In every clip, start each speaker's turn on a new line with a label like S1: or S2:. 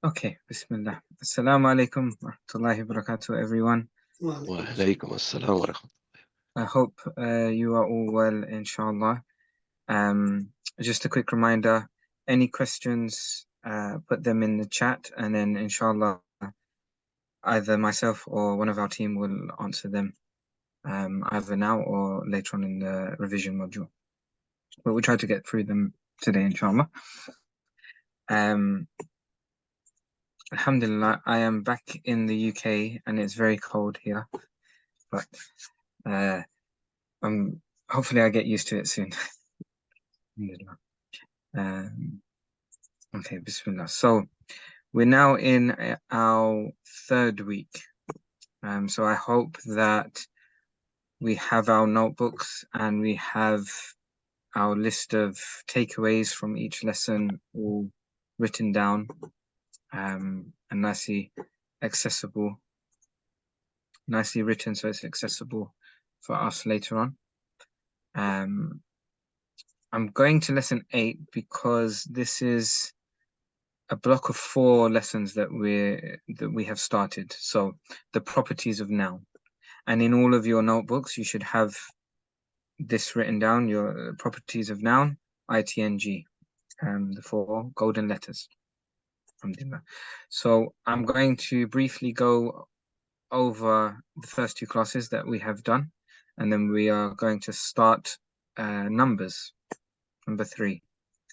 S1: Okay, Bismillah. Assalamu alaikum wa rahmatullahi wa barakatuh, everyone.
S2: Wa alaykum assalam wa rahmatullah.
S1: I hope you are all well, inshallah. Just a quick reminder, any questions, put them in the chat, and then inshallah, either myself or one of our team will answer them either now or later on in the revision module. But we'll try to get through them today, inshallah. Alhamdulillah, I am back in the UK and it's very cold here, but hopefully I get used to it soon. Okay, Bismillah. So we're now in our third week. So I hope that we have our notebooks and we have our list of takeaways from each lesson all written down and nicely accessible, nicely written so it's accessible for us later on. I'm going to lesson 8 because this is a block of 4 lessons that we have started. So the properties of noun, and in all of your notebooks you should have this written down: your properties of noun, ITNG, the 4 golden letters. Alhamdulillah. So I'm going to briefly go over the first 2 classes that we have done, and then we are going to start numbers, number 3,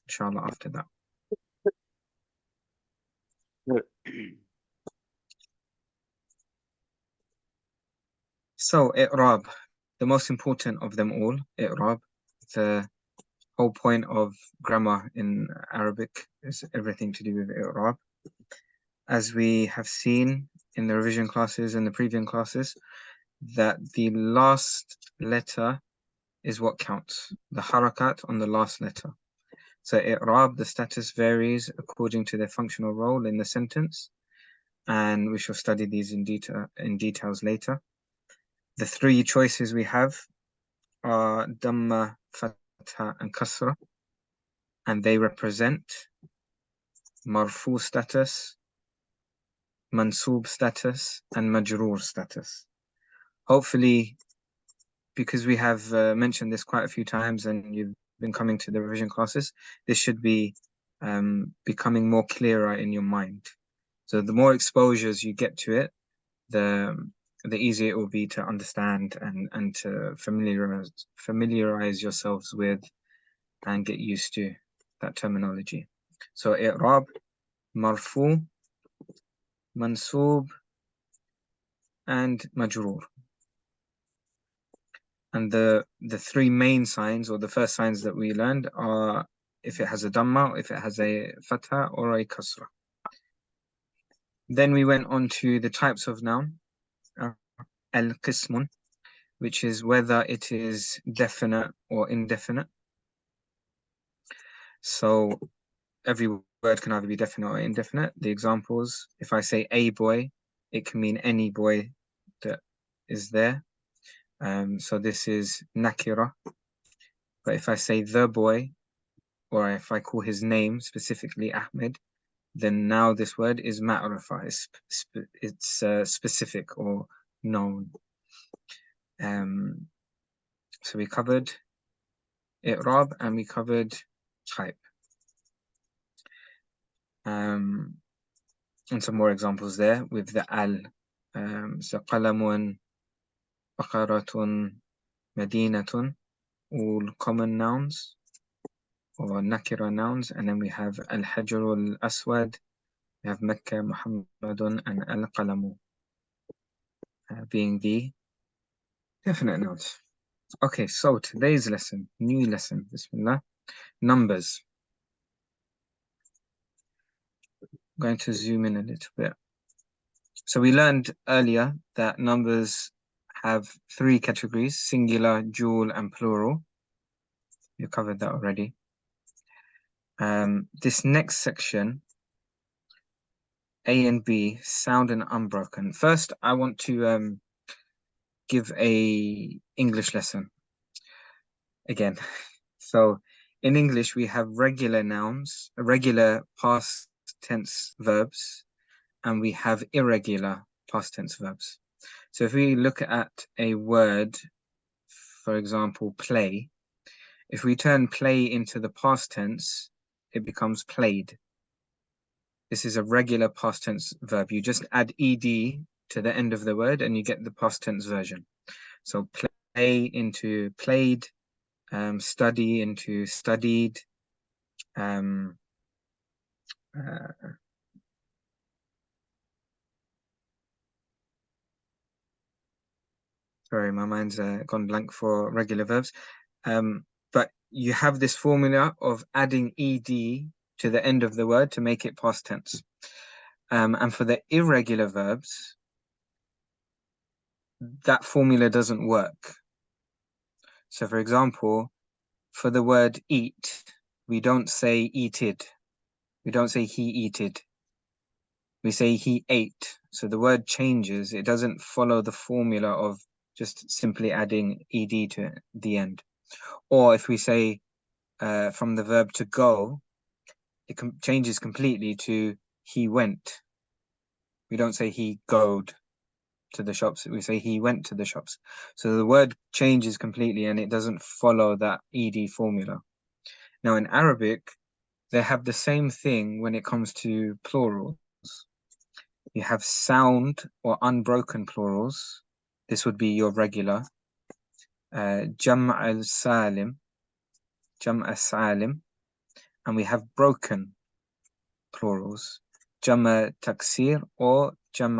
S1: inshallah, after that. So, i'rab, the most important of them all, i'rab, the whole point of grammar in Arabic is everything to do with i'rab. As we have seen in the revision classes and the previous classes, that the last letter is what counts, the harakat on the last letter. So i'rab, the status varies according to their functional role in the sentence, and we shall study these in details later. The 3 choices we have are Dhamma, Fatha, and Kasra, and they represent Marfu status, Mansub status, and Majroor status. Hopefully, because we have mentioned this quite a few times and you've been coming to the revision classes, this should be becoming more clearer in your mind. So the more exposures you get to it, the easier it will be to understand and to familiarize yourselves with and get used to that terminology. So i'rab, marfu, mansub, and majroor. And the 3 main signs, or the first signs that we learned, are if it has a dhamma, if it has a fatha, or a kasra. Then we went on to the types of noun, al-qismun, which is whether it is definite or indefinite. So every word can either be definite or indefinite. The examples, if I say a boy, it can mean any boy that is there. So this is nakira. But if I say the boy, or if I call his name specifically Ahmed, then now this word is ma'rifa. It's specific or known. So we covered i'rab and we covered type. And some more examples there with the al. So qalamun, baqaratun, madinatun, all common nouns or nakira nouns. And then we have al-hajr al-aswad, we have Mecca, Muhammadun, and al-qalamu being the definite nouns. Okay, so today's lesson, new lesson, Bismillah, numbers. I'm going to zoom in a little bit. So we learned earlier that numbers have 3 categories: singular, dual, and plural. You covered that already. This next section, A and B, sound and unbroken. First, I want to give a English lesson again. So in English, we have regular nouns, regular past tense verbs and we have irregular past tense verbs. So if we look at a word, for example, play, if we turn play into the past tense, it becomes played. This is a regular past tense verb. You just add ed to the end of the word and you get the past tense version. So play into played, study into studied, sorry, my mind's gone blank for regular verbs. But you have this formula of adding ed to the end of the word to make it past tense. And for the irregular verbs, that formula doesn't work. So for example, for the word eat, we don't say eated. We don't say he eated. We say he ate. So the word changes. It doesn't follow the formula of just simply adding ed to the end. Or if we say from the verb to go, it changes completely to he went. We don't say he goed to the shops. We say he went to the shops. So the word changes completely and it doesn't follow that ed formula. Now in Arabic, they have the same thing when it comes to plurals. You have sound or unbroken plurals. This would be your regular. Jam' al-salim, and we have broken plurals, Jam' taksir or Jam'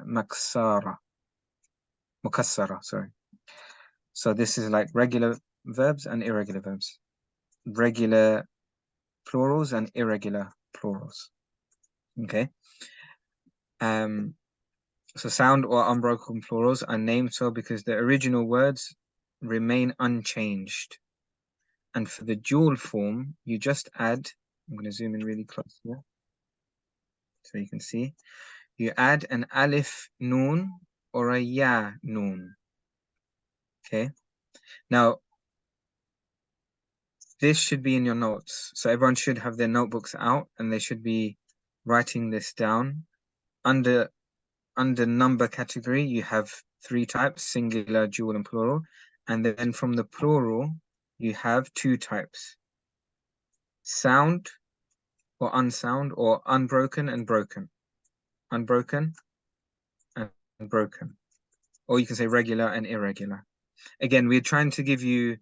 S1: mukassara, sorry. So this is like regular verbs and irregular verbs, regular plurals and irregular plurals. Okay. So sound or unbroken plurals are named so because the original words remain unchanged. And for the dual form, you just add, I'm going to zoom in really close here so you can see, you add an alif noon or a ya noon. Okay. Now, this should be in your notes. So everyone should have their notebooks out and they should be writing this down. Under number category, you have 3 types, singular, dual, and plural. And then from the plural, you have 2 types, sound or unsound, or unbroken and broken. Unbroken and broken. Or you can say regular and irregular. Again, we're trying to give you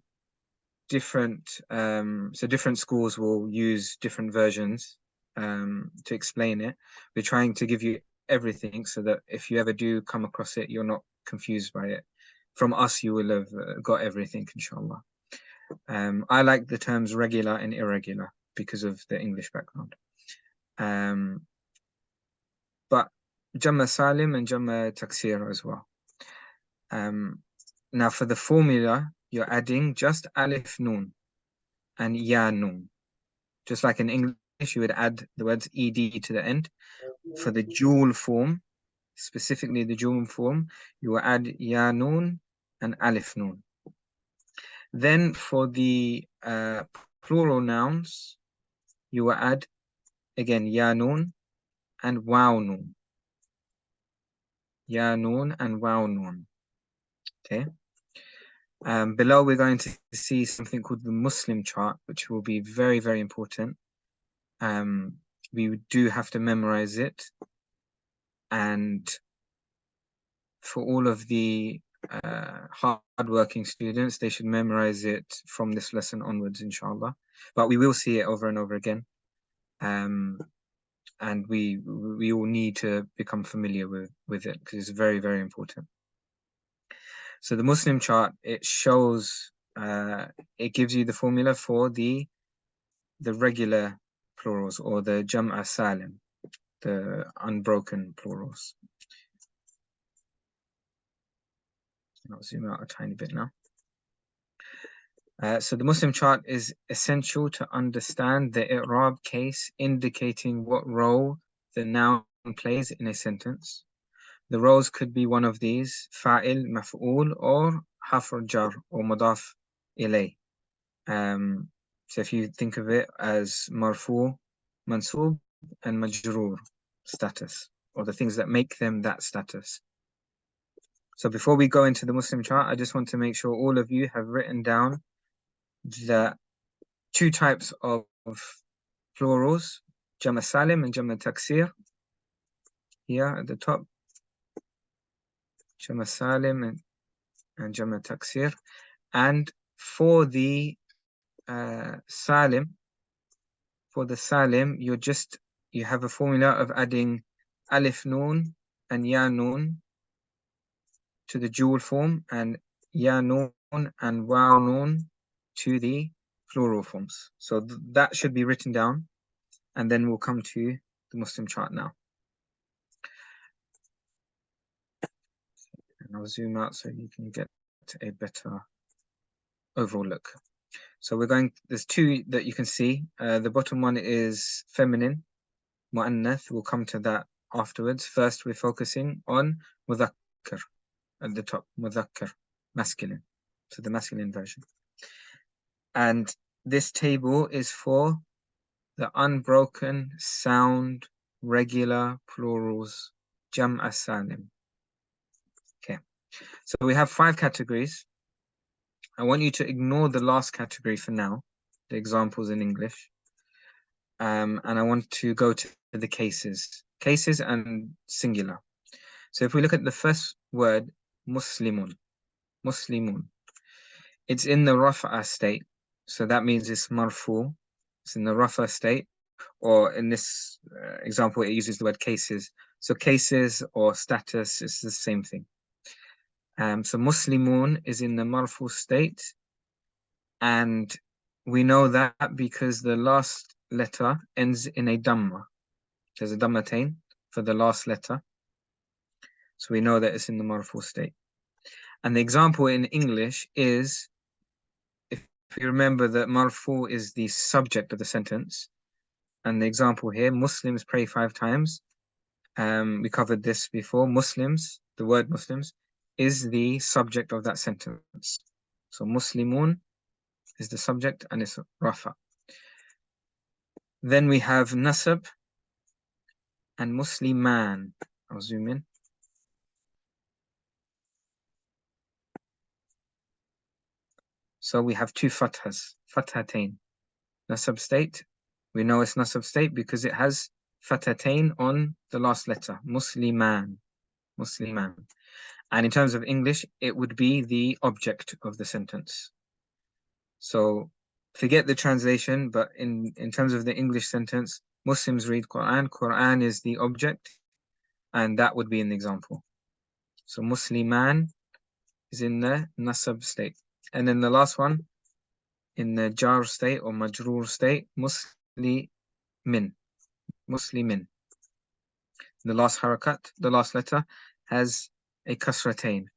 S1: different, so different schools will use different versions to explain it. We're trying to give you everything so that if you ever do come across it, you're not confused by it. From us, you will have got everything, inshallah. I like the terms regular and irregular because of the English background. But Jam' salim and Jam' taksir as well. Now for the formula, you're adding just alif noon and ya noon. Just like in English, you would add the words ed to the end. For the dual form, specifically the dual form, you will add ya noon and alif noon. Then for the plural nouns, you will add again ya noon and waw noon. Ya noon and waw noon. Okay. Below, we're going to see something called the Muslim chart, which will be very, very important. We do have to memorize it. And for all of the hard-working students, they should memorize it from this lesson onwards, inshallah. But we will see it over and over again. And we all need to become familiar with it because it's very, very important. So the Muslim chart, it shows, it gives you the formula for the regular plurals or the Jam' salim, the unbroken plurals. I'll zoom out a tiny bit now. So the Muslim chart is essential to understand the i'rab case, indicating what role the noun plays in a sentence. The roles could be one of these, fa'il, maf'ul, or harf jar, or mudaf ilay. So if you think of it as marfu, mansub, and majroor status, or the things that make them that status. So before we go into the Muslim chart, I just want to make sure all of you have written down the two types of plurals, Jama Salim and Jama Taksir, here at the top. Jama Salim and Jama Taksir. And for the Salim, you have a formula of adding Alif Noon and Ya Noon to the dual form, and Ya Noon and Waw Noon to the plural forms. So that should be written down, and then we'll come to the Muslim chart now. And I'll zoom out so you can get a better overall look. So there's two that you can see. The bottom one is feminine, mu'annath. We'll come to that afterwards. First, we're focusing on mudhakkar at the top, mudhakkar, masculine. So the masculine version. And this table is for the unbroken sound, regular plurals, jam'a salim. Okay, so we have 5 categories. I want you to ignore the last category for now, the examples in English. And I want to go to the cases and singular. So if we look at the first word, muslimun, it's in the rafa state. So that means it's marfu. It's in the rafa state, or in this example, it uses the word cases. So cases or status is the same thing. So muslimun is in the marfu state, and we know that because the last letter ends in a dhamma. There's a dhammatain for the last letter. So we know that it's in the marfu state. And the example in English is, if you remember that marfu is the subject of the sentence, and the example here, Muslims pray 5 times. We covered this before. Muslims, the word Muslims, is the subject of that sentence. So Muslimun is the subject and it's rafa. Then we have nasab and musliman. I'll zoom in. So we have 2 fathas, fathatain. Nasab state, we know it's nasab state because it has fathatain on the last letter, musliman. And in terms of English, it would be the object of the sentence. So forget the translation, but in terms of the English sentence, Muslims read Quran. Quran is the object, and that would be an example. So Musliman is in the nasab state. And then the last one, in the jar state or majroor state, muslimin. The last harakat, the last letter, has a kasratain.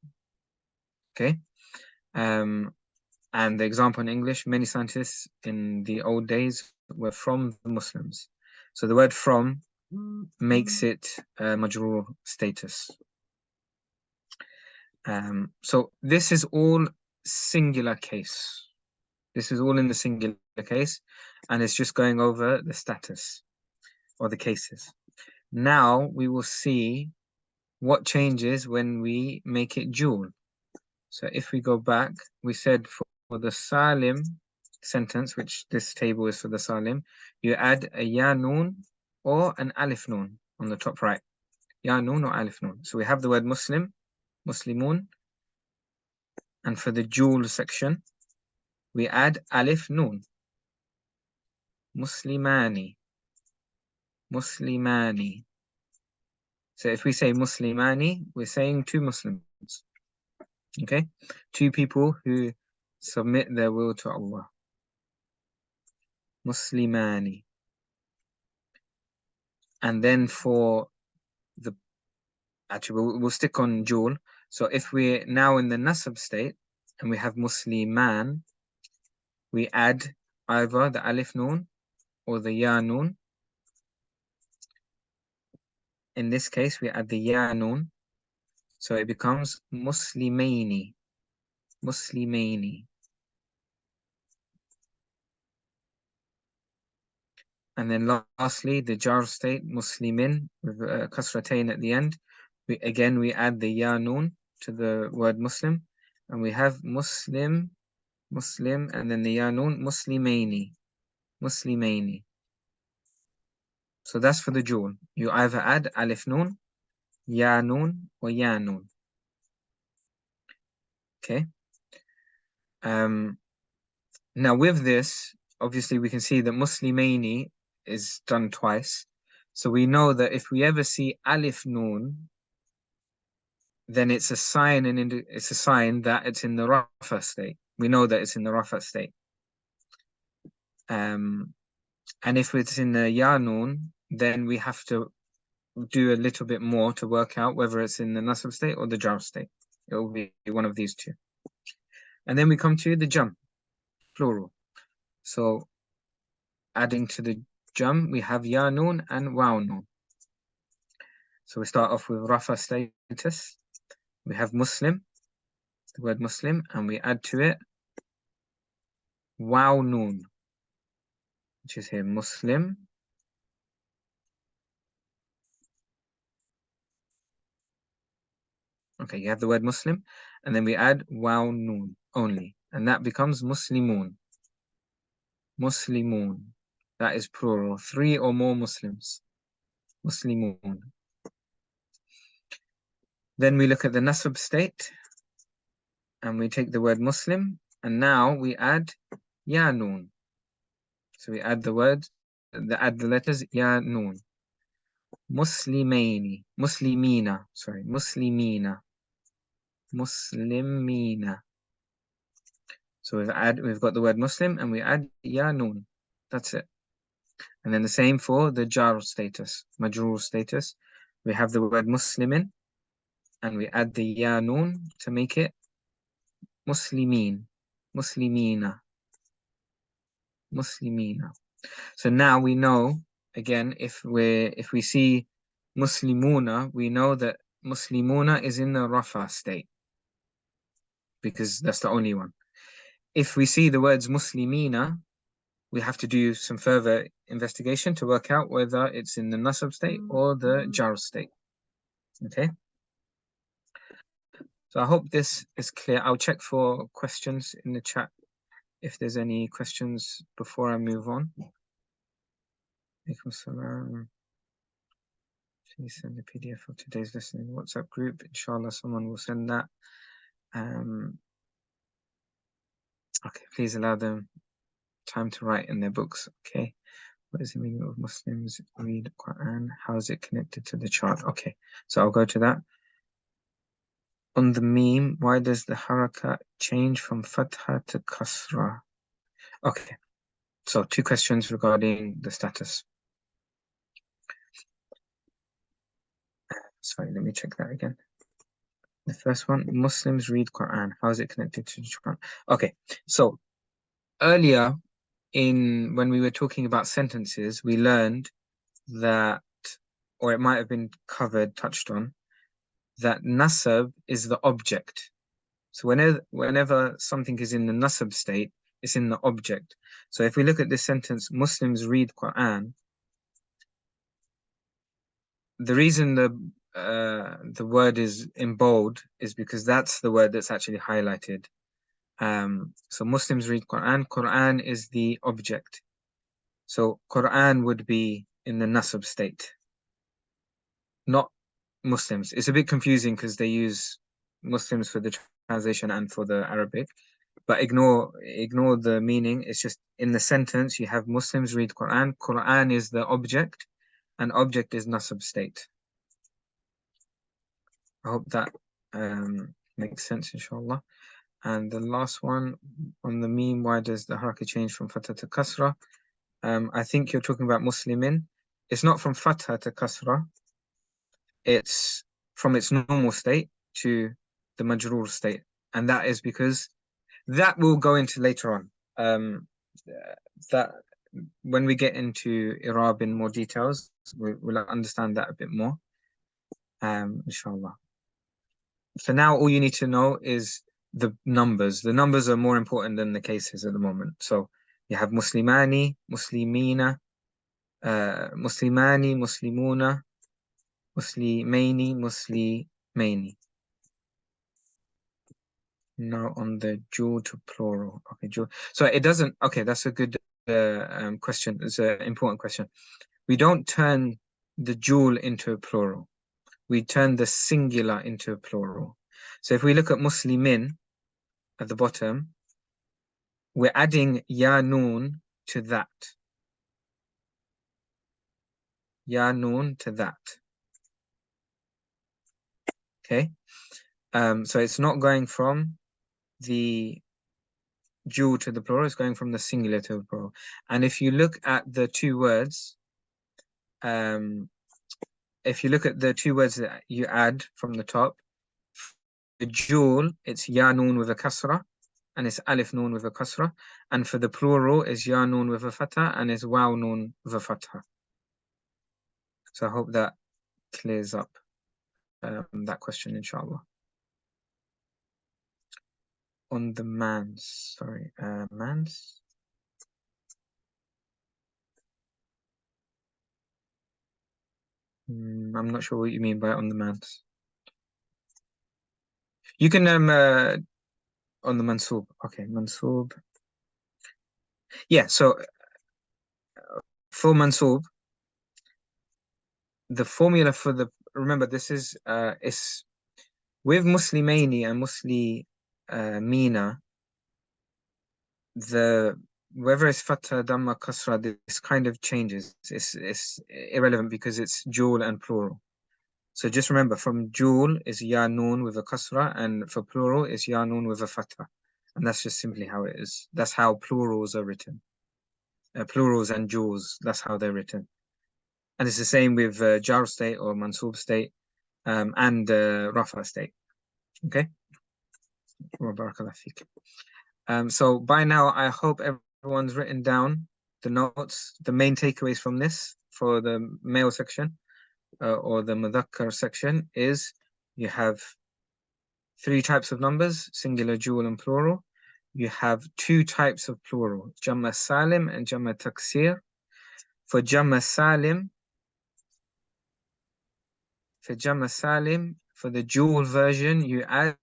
S1: Okay? And the example in English, many scientists in the old days were from the Muslims. So the word from makes it majroor status. So this is all singular case. This is all in the singular case, and it's just going over the status or the cases. Now we will see what changes when we make it dual. So if we go back, we said for the salim sentence, which this table is for the salim, you add a ya noon or an alif noon on the top right. Ya noon or alif noon. So we have the word Muslim, muslimun, and for the dual section, we add alif noon. Muslimani. So if we say Muslimani, we're saying 2 Muslims. Okay? 2 people who submit their will to Allah. Muslimani. And then for actually we'll stick on dual. So if we're now in the nasab state and we have Musliman, we add either the alif noon or the ya noon. In this case, we add the ya noon. So it becomes Muslimaini. And then lastly, the jar state, muslimin, with kasratain at the end. We add the ya nun to the word Muslim, and we have Muslim, Muslim, and then the ya nun, muslimaini, muslimaini. So that's for the jewel. You either add alif nun, ya nun, or ya nun. Okay. Now with this, obviously we can see that muslimaini is done twice. So we know that if we ever see alif nun, then it's a sign, and it's a sign that it's in the rafa state. We know that it's in the rafa state. And if it's in the ya nun, then we have to do a little bit more to work out whether it's in the nasab state or the jar state. It will be one of these two. And then we come to the jam, plural. So adding to the jam, we have ya nun and waw nun. So we start off with rafa status. We have Muslim, the word Muslim, and we add to it waw nun, which is here Muslim. Okay, you have the word Muslim, and then we add waw nun only, and that becomes Muslimun. Muslimun. That is plural. 3 or more Muslims. Muslimun. Then we look at the nasab state, and we take the word Muslim, and now we add ya nun. So we add the word, add the letters ya nun. Muslimaini, Muslimina, sorry, Muslimina, Muslimina. So we've got the word Muslim, and we add ya nun. That's it. And then the same for the jar status, majrur status. We have the word Muslimin, and we add the ya nun to make it Muslimin, Muslimina, Muslimina. So now we know, again, if we see Muslimuna, we know that Muslimuna is in the rafa state, because that's the only one. If we see the words Muslimina, we have to do some further investigation to work out whether it's in the nasab state or the jar state. Okay. So I hope this is clear. I'll check for questions in the chat if there's any questions before I move on. Please send the PDF of today's lesson in the WhatsApp group. Inshallah, someone will send that. Okay, please allow them time to write in their books. Okay. What is the meaning of Muslims read Quran? How is it connected to the chart? Okay, so I'll go to that. On the meme, why does the haraka change from fatha to kasra? Okay, so 2 questions regarding the status. Sorry, let me check that again. The first one, Muslims read Quran. How is it connected to the Quran? Okay, so earlier when we were talking about sentences, we learned that, or it might have been touched on, that nasab is the object. So whenever something is in the nasab state, it's in the object. So if we look at this sentence, Muslims read Quran, the reason the word is in bold is because that's the word that's actually highlighted. So Muslims read Quran. Quran is the object. So Quran would be in the nasab state, not Muslims. It's a bit confusing because they use Muslims for the translation and for the Arabic, but ignore the meaning. It's just in the sentence you have Muslims read Quran. Quran is the object, and object is nasab state. I hope that makes sense, inshallah. And the last one on the meme, why does the haraka change from fatha to kasra? I think you're talking about Muslimin. It's not from fatha to kasra. It's from its normal state to the majrur state. And that is because that we'll go into later on. That when we get into I'rab in more details, we'll understand that a bit more. Inshallah. For now, all you need to know is the numbers. The numbers are more important than the cases at the moment. So you have Muslimani, Muslimina, Muslimani, Muslimuna, Muslimaini, Muslimaini. Now on the dual to plural. Okay, dual. So it doesn't. Okay, that's a good question. It's an important question. We don't turn the dual into a plural. We turn the singular into a plural. So if we look at Muslimin at the bottom, we're adding ya noon to that. Ya noon to that. Okay. So it's not going from the dual to the plural, it's going from the singular to the plural. And if you look at the two words, if you look at the two words that you add from the top, the dual, it's ya noon with a kasra, and it's alif noon with a kasra. And for the plural, it's ya noon with a fatha, and it's waw noon with a fatha. So I hope that clears up that question, inshallah. On the mans, sorry, mans. I'm not sure what you mean by on the mans. You can on the mansub. Okay, mansub. Yeah, so for mansub, the formula for the, remember this is with Muslimaini and Muslimina, the whether it's fatha, dhamma, kasra, this kind of changes. It's irrelevant because it's dual and plural. So just remember, from dual is ya noon with a kasra, and for plural is ya noon with a fatha. And that's just simply how it is. That's how plurals are written. Plurals and duals, that's how they're written. And it's the same with jar state or mansub state and rafa state. Okay? So by now, I hope everyone's written down the notes, the main takeaways from this for the male section or the mudhakkar section is you have 3 types of numbers, singular, dual, and plural. You have 2 types of plural, Jamma Salim and Jamma Taksir. For Jamma Salim, for the dual version, you add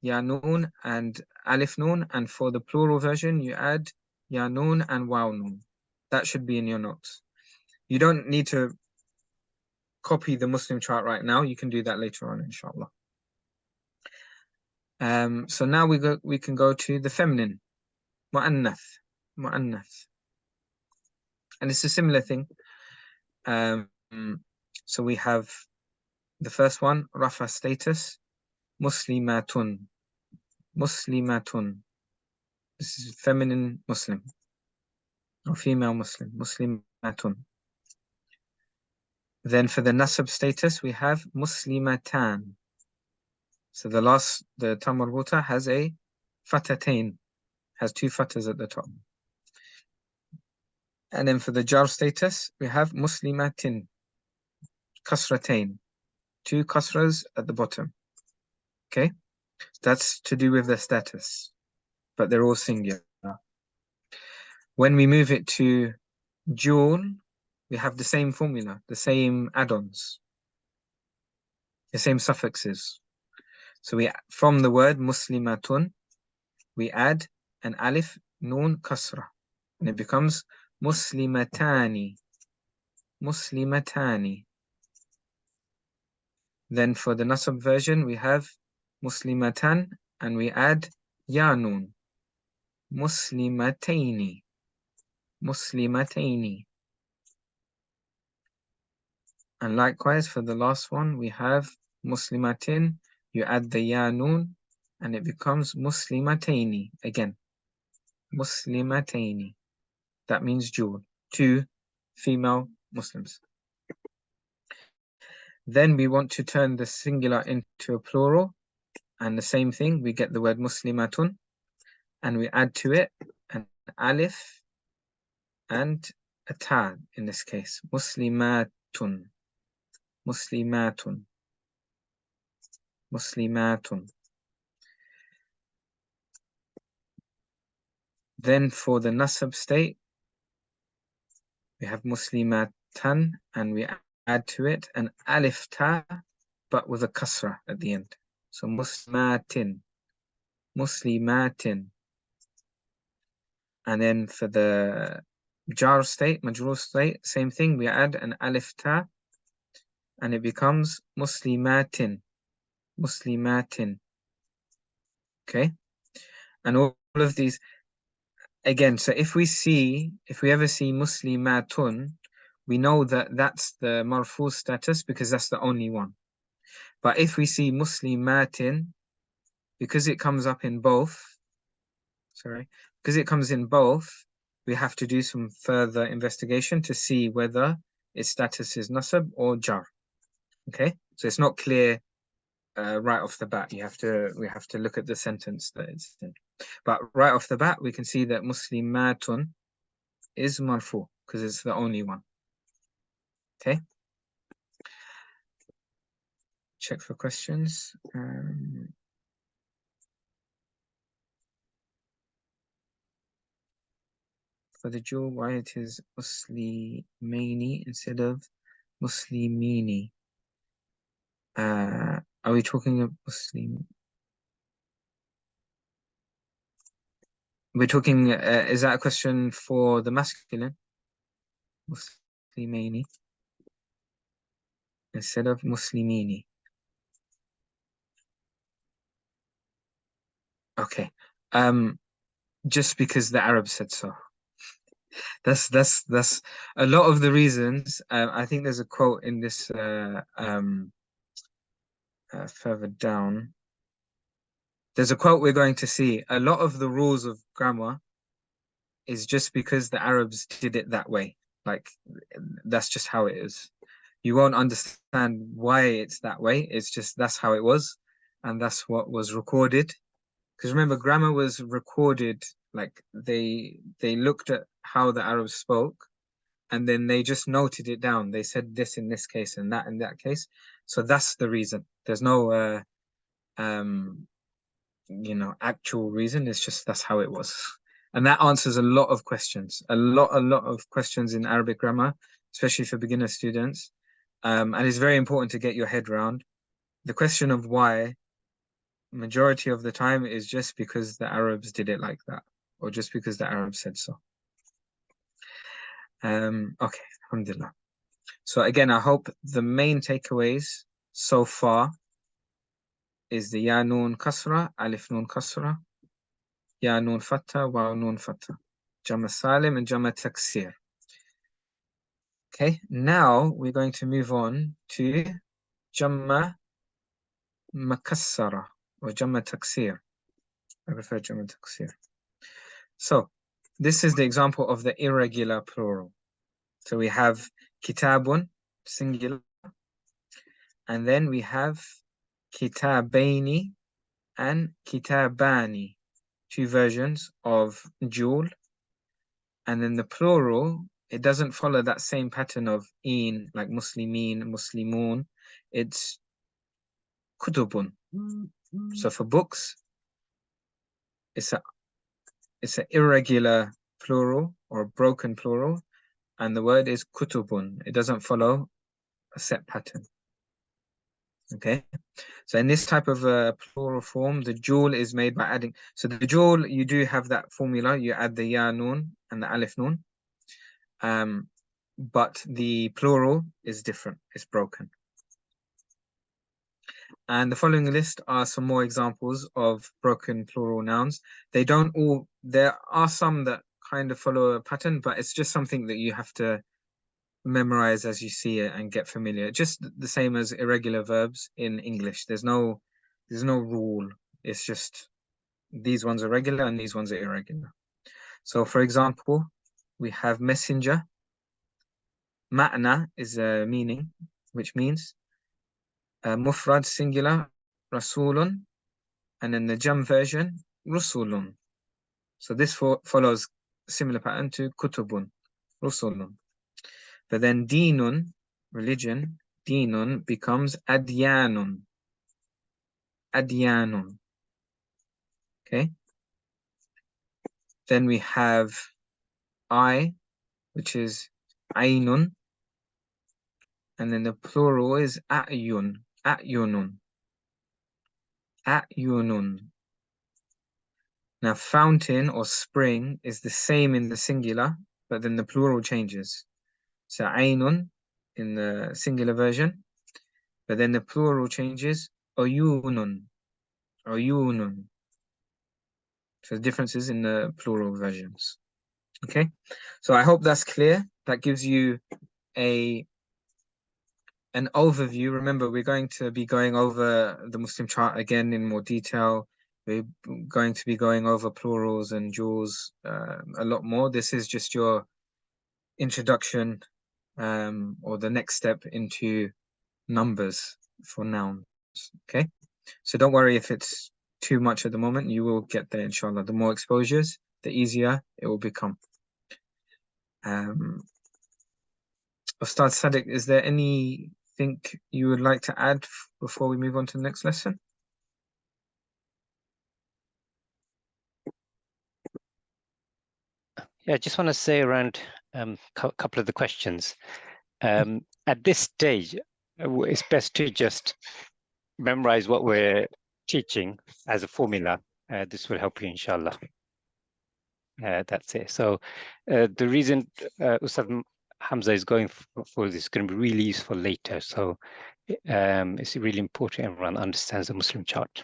S1: ya noon and alif noon, and for the plural version, you add ya noon and waw noon. That should be in your notes. You don't need to copy the Muslim chart right now. You can do that later on, inshallah. So now we can go to the feminine, mu'annath. And it's a similar thing. So we have the first one, rafa status, muslimatun. This is feminine Muslim or female Muslim, muslimatun. Then for the nasab status, we have muslimatan. So the ta marbuta has a fatatain, has 2 fatas at the top. And then for the jar status, we have muslimatin, kasratain, 2 kasras at the bottom. Okay, that's to do with the status, but they're all singular. When we move it to dual, we have the same formula, the same add-ons, the same suffixes. So from the word muslimatun, we add an alif, noon, kasra, and it becomes muslimatani. Then for the nasab version, we have muslimatan, and we add ya noon, muslimataini. And likewise for the last one, we have muslimatin, you add the ya noon, and it becomes muslimataini again. Muslimataini. That means dual, 2 female Muslims. Then we want to turn the singular into a plural, and the same thing, we get the word muslimatun, and we add to it an alif and a ta in this case, muslimatun. Then for the nasab state, we have muslimatan, and we add to it an alif ta, but with a kasra at the end. So muslimatin, muslimatin. And then for the jar state, majrur state, same thing. We add an alif ta, and it becomes muslimatin, muslimatin. Okay, and all of these again. So if we ever see muslimatun, we know that that's the marfu status because that's the only one. But if we see muslimatin, because it comes up in both, because it comes in both, we have to do some further investigation to see whether its status is nasab or jar. Okay, so it's not clear right off the bat. We have to look at the sentence that it's in. But right off the bat, we can see that muslimatun is marfu because it's the only one. Okay. Check for questions. For the jewel, why it is muslimani instead of muslimini? Are we talking of Muslim? We're talking, is that a question for the masculine? Muslimani instead of muslimini. Okay. Just because the Arabs said so. That's a lot of the reasons. I think there's a quote in this further down. There's a quote we're going to see. A lot of the rules of grammar is just because the Arabs did it that way. Like, that's just how it is. You won't understand why it's that way. It's just that's how it was, and that's what was recorded. Because remember, grammar was recorded. Like they looked at how the Arabs spoke, and then they just noted it down. They said this in this case and that in that case. So that's the reason. There's no actual reason. It's just that's how it was. And that answers a lot of questions. A lot of questions in Arabic grammar, especially for beginner students. And it's very important to get your head around. The question of why, majority of the time, is just because the Arabs did it like that, or just because the Arabs said so. Okay, Alhamdulillah. So again, I hope the main takeaways so far is the ya noon kasra, alif noon kasra, ya noon fatha, waw noon fatha, jama salim and jama taksir. Okay, now we're going to move on to jama makassara or jama taksir. I prefer jama taksir. So this is the example of the irregular plural. So we have kitabun, singular, and then we have kitabaini and kitabani, two versions of jewel. And then the plural, it doesn't follow that same pattern of in, like muslimin, muslimun. It's kutubun. So for books, it's an irregular plural or a broken plural, and the word is kutubun. It doesn't follow a set pattern. Okay, so in this type of plural form, the jewel is made by adding. So the jewel, you do have that formula. You add the ya noon and the alif noon. But the plural is different. It's broken. And the following list are some more examples of broken plural nouns. They don't all. There are some that kind of follow a pattern, but it's just something that you have to memorize as you see it and get familiar. Just the same as irregular verbs in English. There's no rule. It's just these ones are regular and these ones are irregular. So for example, we have messenger. Ma'na is a meaning, which means mufrad singular, rasulun, and in the jam version, rusulun. So this follows similar pattern to kutubun, rusulun. But then dinun, religion, dinun becomes adyanun. Adyanun. Okay. Then we have I, which is Aynun. And then the plural is a'yun. A'yunun. A'yunun. Now, fountain or spring is the same in the singular, but then the plural changes. So, aynun in the singular version, but then the plural changes. Uyunun. Uyunun. So, the differences in the plural versions. Okay, so I hope that's clear. That gives you an overview. Remember, we're going to be going over the Muslim chart again in more detail. We're going to be going over plurals and duals a lot more. This is just your introduction or the next step into numbers for nouns. Okay, so don't worry if it's too much at the moment. You will get there, inshallah. The more exposures, the easier it will become. Ustad Sadiq, is there anything you would like to add before we move on to the next lesson?
S3: Yeah, I just want to say around a couple of the questions. At this stage, it's best to just memorize what we're teaching as a formula. This will help you, inshallah. That's it. So the reason Ustad Hamza is going for this is going to be really useful later. So it's really important everyone understands the Muslim chart.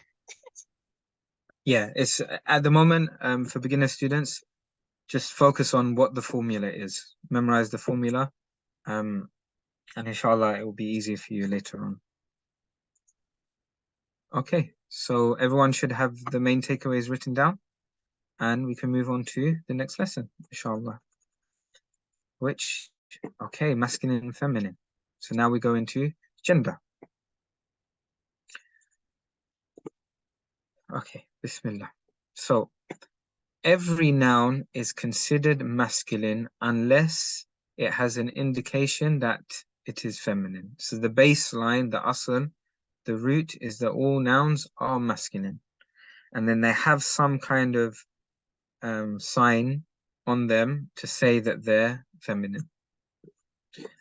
S1: Yeah, it's at the moment for beginner students, just focus on what the formula is. Memorize the formula, and inshallah it will be easy for you later on. Okay, so everyone should have the main takeaways written down, and we can move on to the next lesson, inshallah. Which, okay, masculine and feminine. So now we go into gender. Okay, Bismillah. So every noun is considered masculine unless it has an indication that it is feminine. So the baseline, the asl, the root is that all nouns are masculine. And then they have some kind of sign on them to say that they're feminine.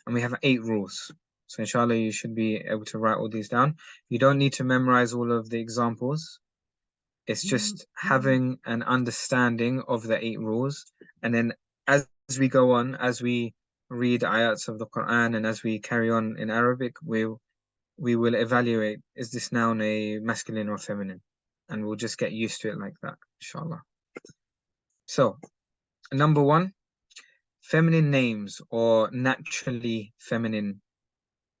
S1: And we have 8 rules. So inshallah, you should be able to write all these down. You don't need to memorize all of the examples. It's just having an understanding of the 8 rules. And then as we go on, as we read ayats of the Quran and as we carry on in Arabic, we will evaluate, is this noun a masculine or feminine? And we'll just get used to it like that, inshallah. So, number 1, feminine names or naturally feminine,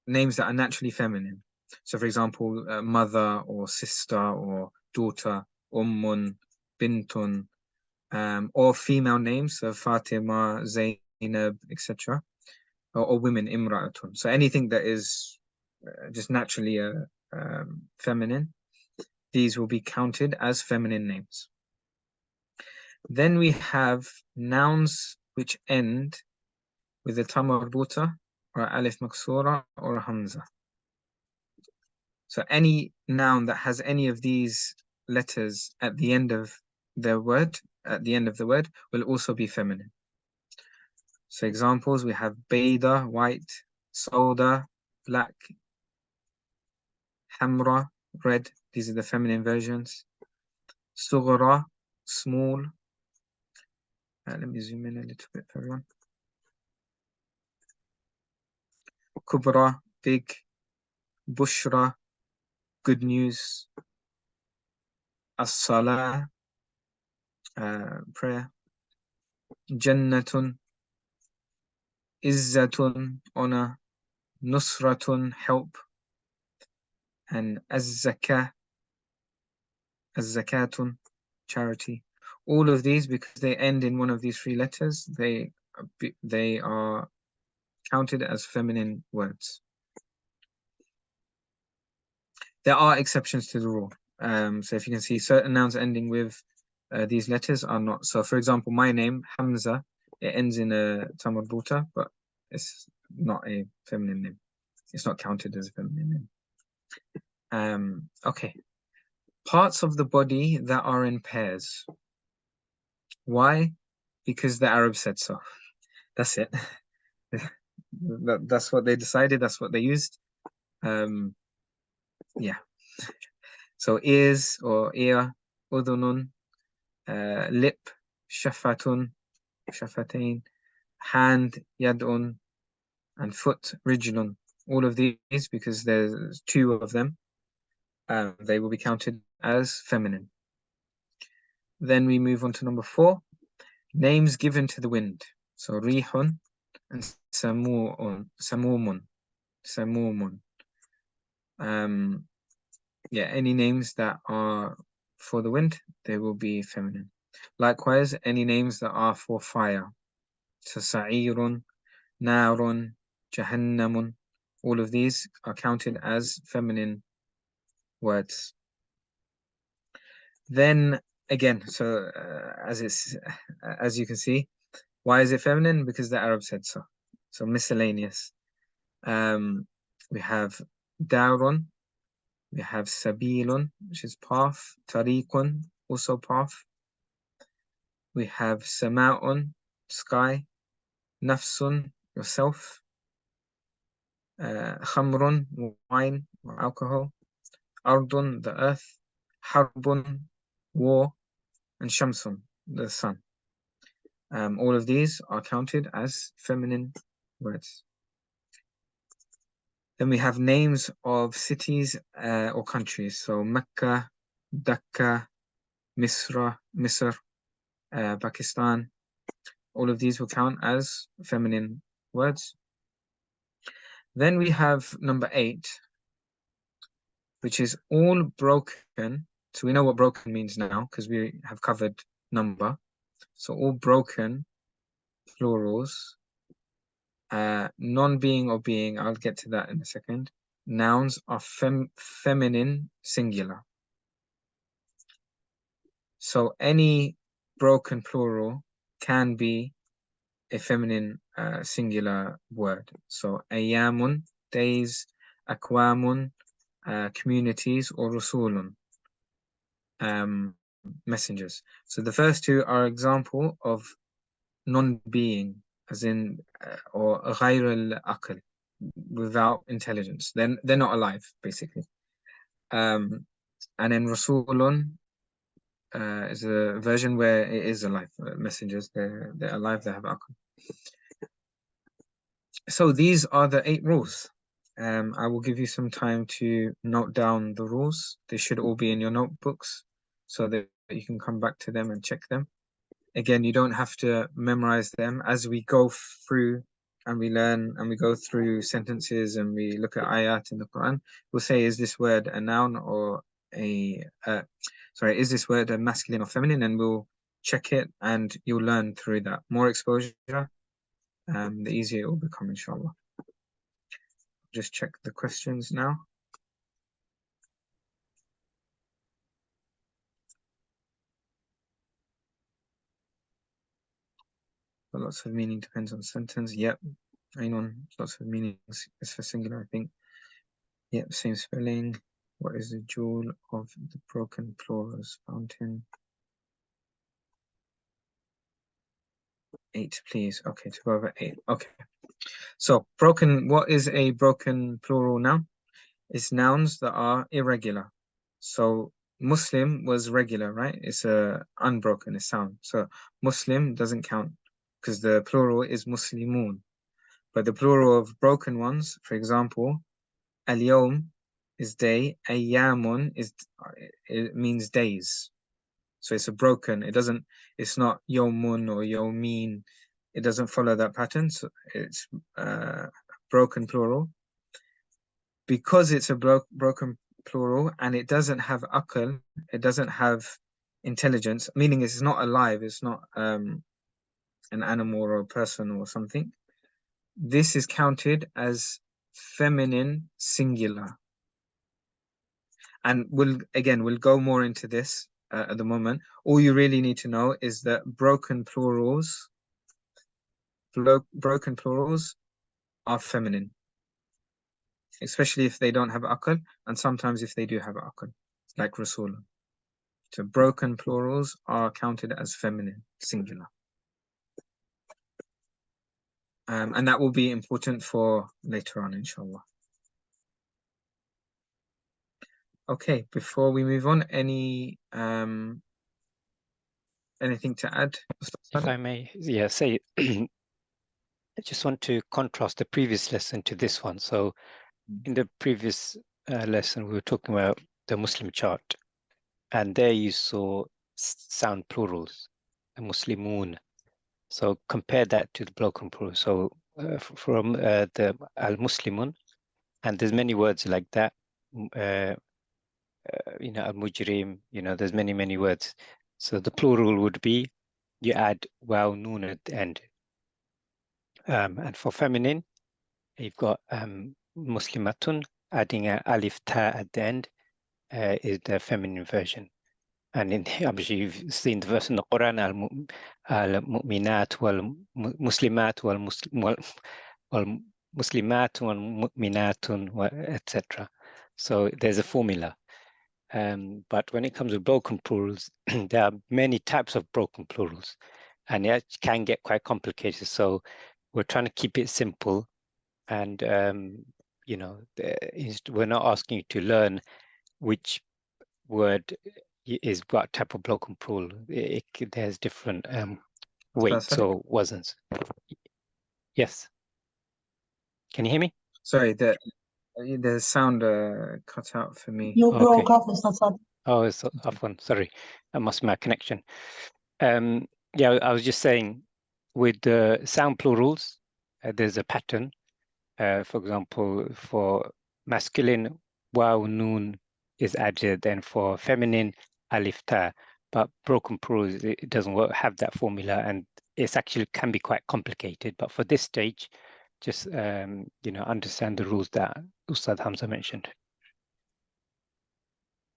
S1: names that are naturally feminine. So, for example, mother or sister or daughter, ummun, bintun, or female names, so Fatima, Zainab, etc. Or women, imra'atun. So anything that is just naturally feminine, these will be counted as feminine names. Then we have nouns which end with a ta marbuta or alif maksura or a hamza. So any noun that has any of these letters at the end of the word, will also be feminine. So examples, we have bayda, white, soda, black, hamra, red. These are the feminine versions. Sughra, small. Let me zoom in a little bit for everyone. Kubra, big. Bushra, good news. As-salah, prayer. Jannatun, izzatun, honor. Nusratun, help. And az-zakah, az-zakatun, charity. All of these, because they end in one of these 3 letters, they are counted as feminine words. There are exceptions to the rule. So if you can see, certain nouns ending with these letters are not. So for example, my name, Hamza, it ends in a ta marbuta, but it's not a feminine name. It's not counted as a feminine name. Okay. Parts of the body that are in pairs. Why? Because the Arabs said so. That's it. That's what they decided. That's what they used. Yeah. So ears or ear, udhunun, lip, shafatun, shafatain, hand, yadun, and foot, rijlun. All of these, because there's two of them, they will be counted as feminine. Then we move on to number 4, names given to the wind. So rihun and samumun. Yeah, any names that are for the wind, they will be feminine. Likewise, any names that are for fire. So sa'irun, narun, jahannamun, all of these are counted as feminine words. Then again, so as you can see, why is it feminine? Because the Arab said so. So miscellaneous. We have da'run, we have sabilun, which is path, tariqun, also path. We have sama'un, sky, nafsun, yourself, khamrun, wine or alcohol, ardun, the earth, harbun, war, and shamsun, the sun. All of these are counted as feminine words. Then we have names of cities or countries. So Mecca, Dhaka, Misr, Pakistan. All of these will count as feminine words. Then we have number 8, which is all broken. So we know what broken means now because we have covered number. So all broken plurals, non-being or being, I'll get to that in a second. Nouns are feminine singular. So any broken plural can be a feminine singular word. So ayamun, days, akwamun, communities, or rusulun, messengers. So the first two are example of non-being, as in or ghayr al-aql, without intelligence. Then they're not alive, basically. And then rasulun is a version where it is alive. Messengers, they're alive, they have aql. So these are the 8 rules. I will give you some time to note down the rules. They should all be in your notebooks so that you can come back to them and check them. Again, you don't have to memorize them. As we go through and we learn and we go through sentences and we look at ayat in the Quran, we'll say, is this word a noun or is this word a masculine or feminine? And we'll check it and you'll learn through that. More exposure, the easier it will become, inshallah. Just check the questions now. But lots of meaning depends on sentence. Yep. Lots of meanings. It's for singular, I think. Yep, same spelling. What is the jewel of the broken plurals? Fountain. 8, please. Okay, to go over 8. Okay. So broken, what is a broken plural noun? It's nouns that are irregular. So Muslim was regular, right? It's a unbroken, it's sound. So Muslim doesn't count because the plural is Muslimun. But the plural of broken ones, for example, al-yawm is day, ayyamun it means days. So it's a broken, it's not yawmun or yawmin. It doesn't follow that pattern. So it's broken plural. Because it's a broken plural and it doesn't have aql, it doesn't have intelligence, meaning it's not alive, it's not an animal or a person or something. This is counted as feminine singular. And we'll go more into this at the moment. All you really need to know is that broken plurals are feminine, especially if they don't have aql, and sometimes if they do have aql, like Rasul. So broken plurals are counted as feminine singular. And that will be important for later on, inshallah. Okay, before we move on, anything to add?
S3: If I may, yeah, say, I just want to contrast the previous lesson to this one. So in the previous lesson, we were talking about the Muslim chart, and there you saw sound plurals, the Muslimun. So compare that to the broken plural. So from the Al-Muslimun, and there's many words like that, Al-Mujrim, there's many words. So the plural would be, you add waw noon at the end. And for feminine, you've got Muslimatun, adding a alif ta at the end is the feminine version. And I'm sure you've seen the verse in the Quran, al-mu'minat wal-muslimat wal-muslimat wal-mu'minatun, etc. So there's a formula. But when it comes to broken plurals, there are many types of broken plurals, and it can get quite complicated. So we're trying to keep it simple, and we're not asking you to learn which word is what type of broken plural. There's different weights or wasn't. Yes. Can you hear me?
S1: Sorry, the sound cut out for me.
S4: You broke off, Mr. Sad.
S3: Oh, it's off one. Sorry, that must be my connection. Yeah, I was just saying, with the sound plurals, there's a pattern. For example, for masculine, waw noon is added, then for feminine, alif ta. But broken plurals, it doesn't have that formula, and it's actually can be quite complicated. But for this stage, just understand the rules that Ustad Hamza mentioned.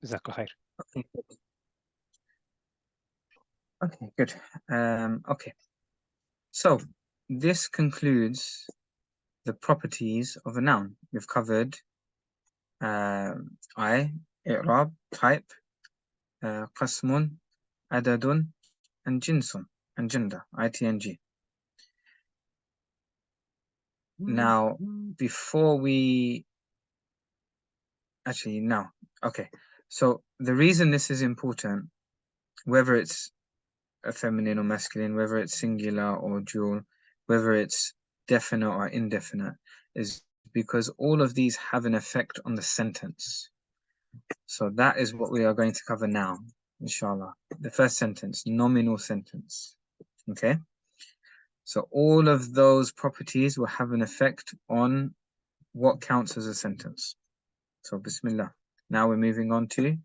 S3: Jazakallah khair.
S1: Okay, good. Okay, so this concludes the properties of a noun. We've covered i'rab, type, qasmun, adadun, and jinsun, and gender, ITNG. Now, before we actually now, okay. So the reason this is important, whether it's a feminine or masculine, whether it's singular or dual, whether it's definite or indefinite, is because all of these have an effect on the sentence. So that is what we are going to cover now, inshallah. The first sentence, nominal sentence. Okay. So all of those properties will have an effect on what counts as a sentence. So Bismillah. Now we're moving on to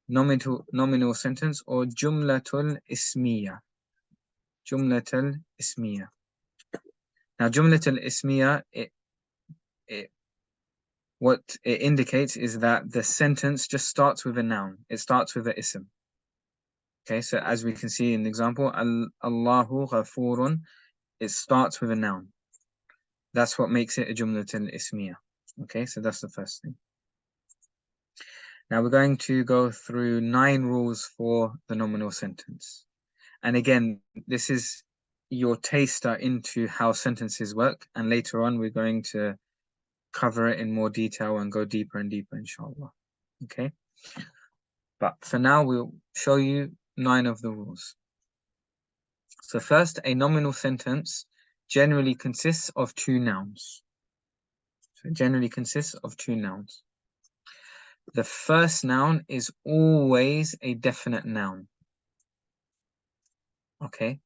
S1: nominal sentence, or jumlatul ismiya. Jumlatul ismiya. Now jumlatul ismiya, what it indicates is that the sentence just starts with a noun. It starts with an ism. Okay, so as we can see in the example, Allahu ghafurun, it starts with a noun. That's what makes it a jumlatul ismiya. Okay, so that's the first thing. Now we're going to go through 9 rules for the nominal sentence. And again, this is your taster into how sentences work. And later on, we're going to cover it in more detail and go deeper and deeper, inshallah. Okay. But for now, we'll show you 9 of the rules. So first, a nominal sentence generally consists of 2 nouns. So it generally consists of 2 nouns. The first noun is always a definite noun. Okay.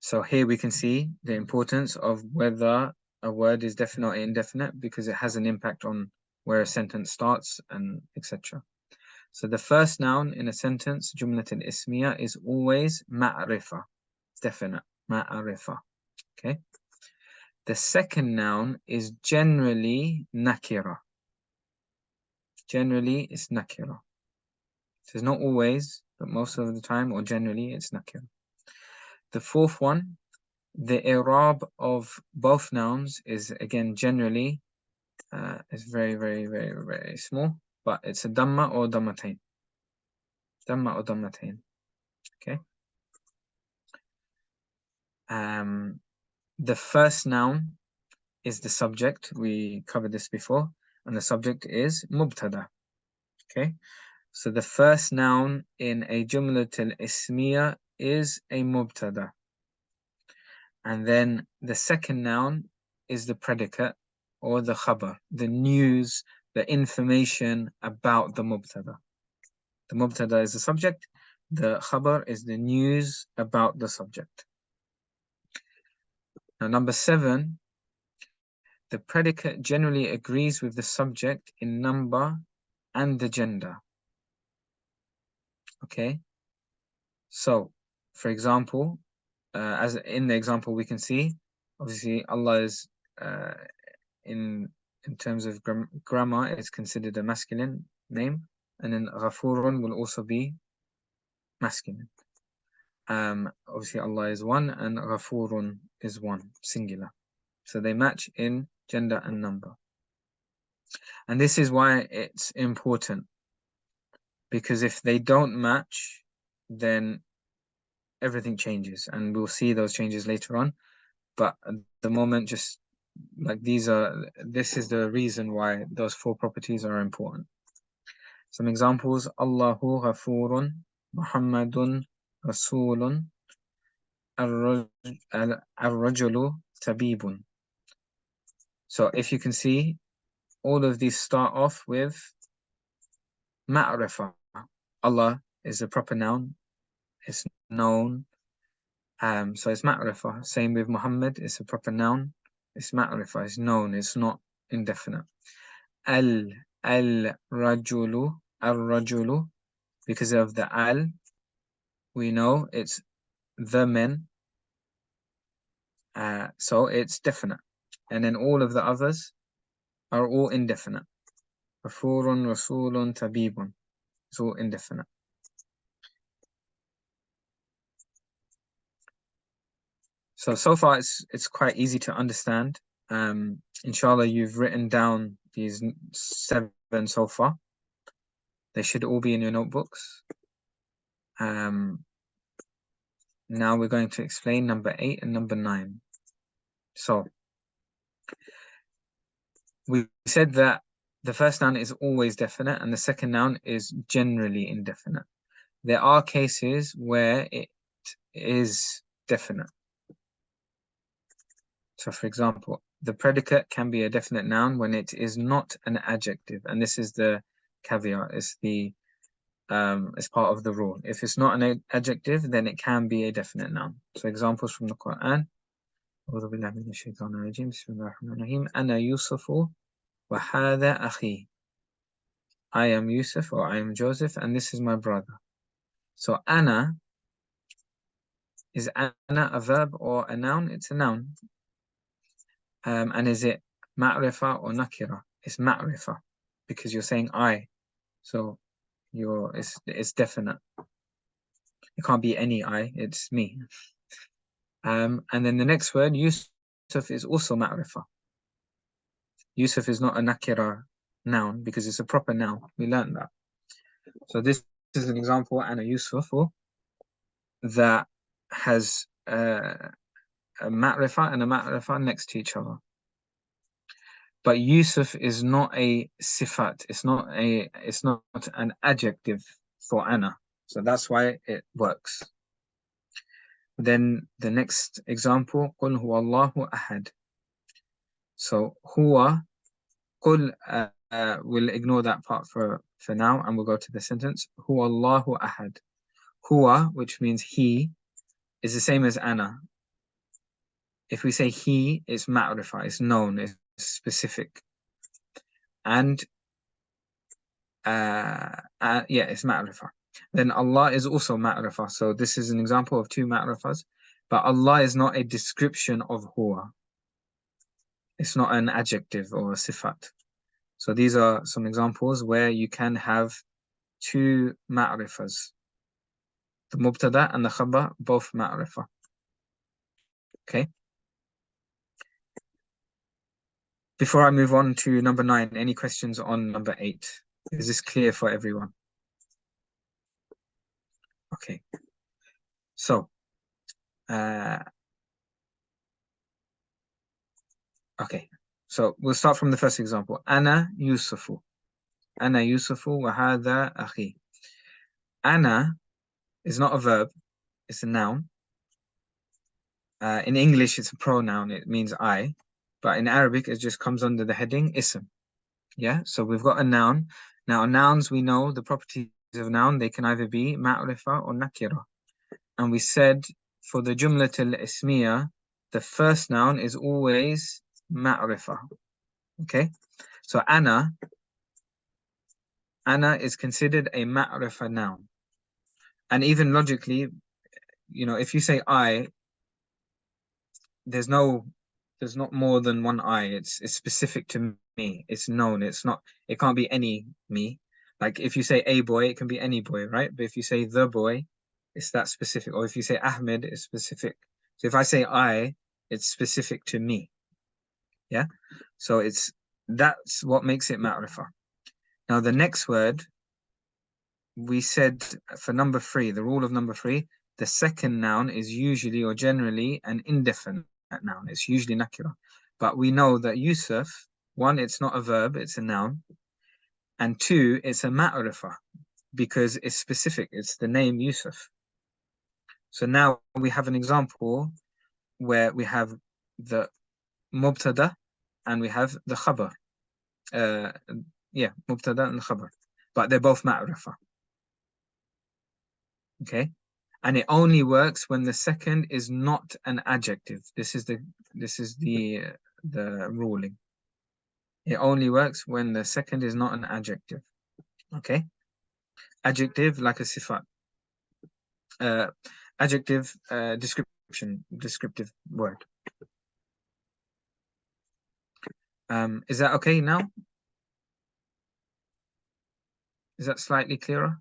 S1: So here we can see the importance of whether a word is definite or indefinite, because it has an impact on where a sentence starts and etc. So the first noun in a sentence, jumlatul ismiya, is always ma'rifa, definite, ma'rifa. Okay. The second noun is generally nakira. Generally, it's nakira. So it's not always, but most of the time, or generally, it's nakira. The fourth one, the i'rab of both nouns is again generally is very small, but it's a damma or dammatain. Damma or dammatain. Okay. the first noun is the subject. We covered this before, and the subject is mubtada. Okay, so the first noun in a jumlatul ismiya is a mubtada, and then the second noun is the predicate or the khabar, the news, the information about the mubtada. The mubtada is the subject, the khabar is the news about the subject. Now, number 7, the predicate generally agrees with the subject in number and the gender. Okay, so for example, as in the example we can see, obviously Allah is in terms of grammar, it's considered a masculine name, and then Ghafurun will also be masculine. Obviously Allah is one and Ghafurun is one, singular. So they match in gender and number. And this is why it's important, because if they don't match, then everything changes, and we'll see those changes later on. But at the moment, just like this is the reason why those 4 properties are important. Some examples: Allahu Ghafurun, Muhammadun Rasulun, Ar-Rajulu Tabibun. So if you can see, all of these start off with ma'rifah. Allah is a proper noun, it's known, so it's ma'rifah. Same with Muhammad, it's a proper noun, it's ma'rifah, it's known, it's not indefinite. Al-Rajulu, because of the al, we know it's the men, so it's definite. And then all of the others are all indefinite. Ghafurun, Rasulun, Tabibun. It's all indefinite. So far it's quite easy to understand. Inshallah, you've written down these 7 so far. They should all be in your notebooks. Now we're going to explain number 8 and number 9. So we said that the first noun is always definite and the second noun is generally indefinite. There are cases where it is definite. So for example, the predicate can be a definite noun when it is not an adjective, and this is the caveat, it's part of the rule. If it's not an adjective, then it can be a definite noun. So examples from the Quran: Ana Yusufu wa hadha akhi. I am Yusuf, or I am Joseph, and this is my brother. So ana, is ana a verb or a noun? It's a noun. And is it ma'rifah or nakira? It's ma'rifah, because you're saying I, so it's definite. It can't be any I, it's me. And then the next word, Yusuf, is also ma'rifah. Yusuf is not a nakira noun because it's a proper noun. We learned that. So this is an example, ana Yusufu, that has a ma'rifah and a ma'rifah next to each other. But Yusuf is not a sifat. It's not an adjective for ana. So that's why it works. Then the next example, قُلْ هُوَ اللَّهُ أَحَدٌ. So huwa, قُلْ, we'll ignore that part for now, and we'll go to the sentence. هُوَ اللَّهُ أَحَدٌ. Huwa, which means he, is the same as ana. If we say he, it's ma'rifah, it's known, it's specific. And it's ma'rifah. Then Allah is also ma'rifah. So this is an example of 2 ma'rifahs. But Allah is not a description of huwa. It's not an adjective or a sifat. So these are some examples where you can have 2 ma'rifahs. The mubtada and the khabar, both ma'rifah. Okay. Before I move on to number 9, any questions on number 8? Is this clear for everyone? Okay. So, Okay, so we'll start from the first example. Ana Yusufu. Ana Yusufu wa hadha akhi. Ana is not a verb, it's a noun. In English, it's a pronoun, it means I. But in Arabic, it just comes under the heading ism. Yeah, so we've got a noun. Now, nouns, we know the properties of noun, they can either be ma'rifa or nakira. And we said for the jumlat al-ismiya, the first noun is always ma'rifa. Okay, so ana is considered a ma'rifa noun. And even logically, you know, if you say I, there's not more than one I. It's specific to me. It's known. It can't be any me. Like if you say a boy, it can be any boy, right? But if you say the boy, it's that specific. Or if you say Ahmed, it's specific. So if I say I, it's specific to me. Yeah. So that's what makes it ma'rifa. Now the next word, we said for number 3, the rule of number 3, the second noun is usually or generally an indefinite noun. It's usually nakira. But we know that Yusuf, 1, it's not a verb, it's a noun. And 2, it's a ma'rifa because it's specific. It's the name Yusuf. So now we have an example where we have the mubtada and we have the khabar. Mubtada and khabar. But they're both ma'rifa. Okay, and it only works when the second is not an adjective. This is the ruling. It only works when the second is not an adjective. Okay, adjective like a sifat. Adjective, descriptive word. Is that okay now? Is that slightly clearer?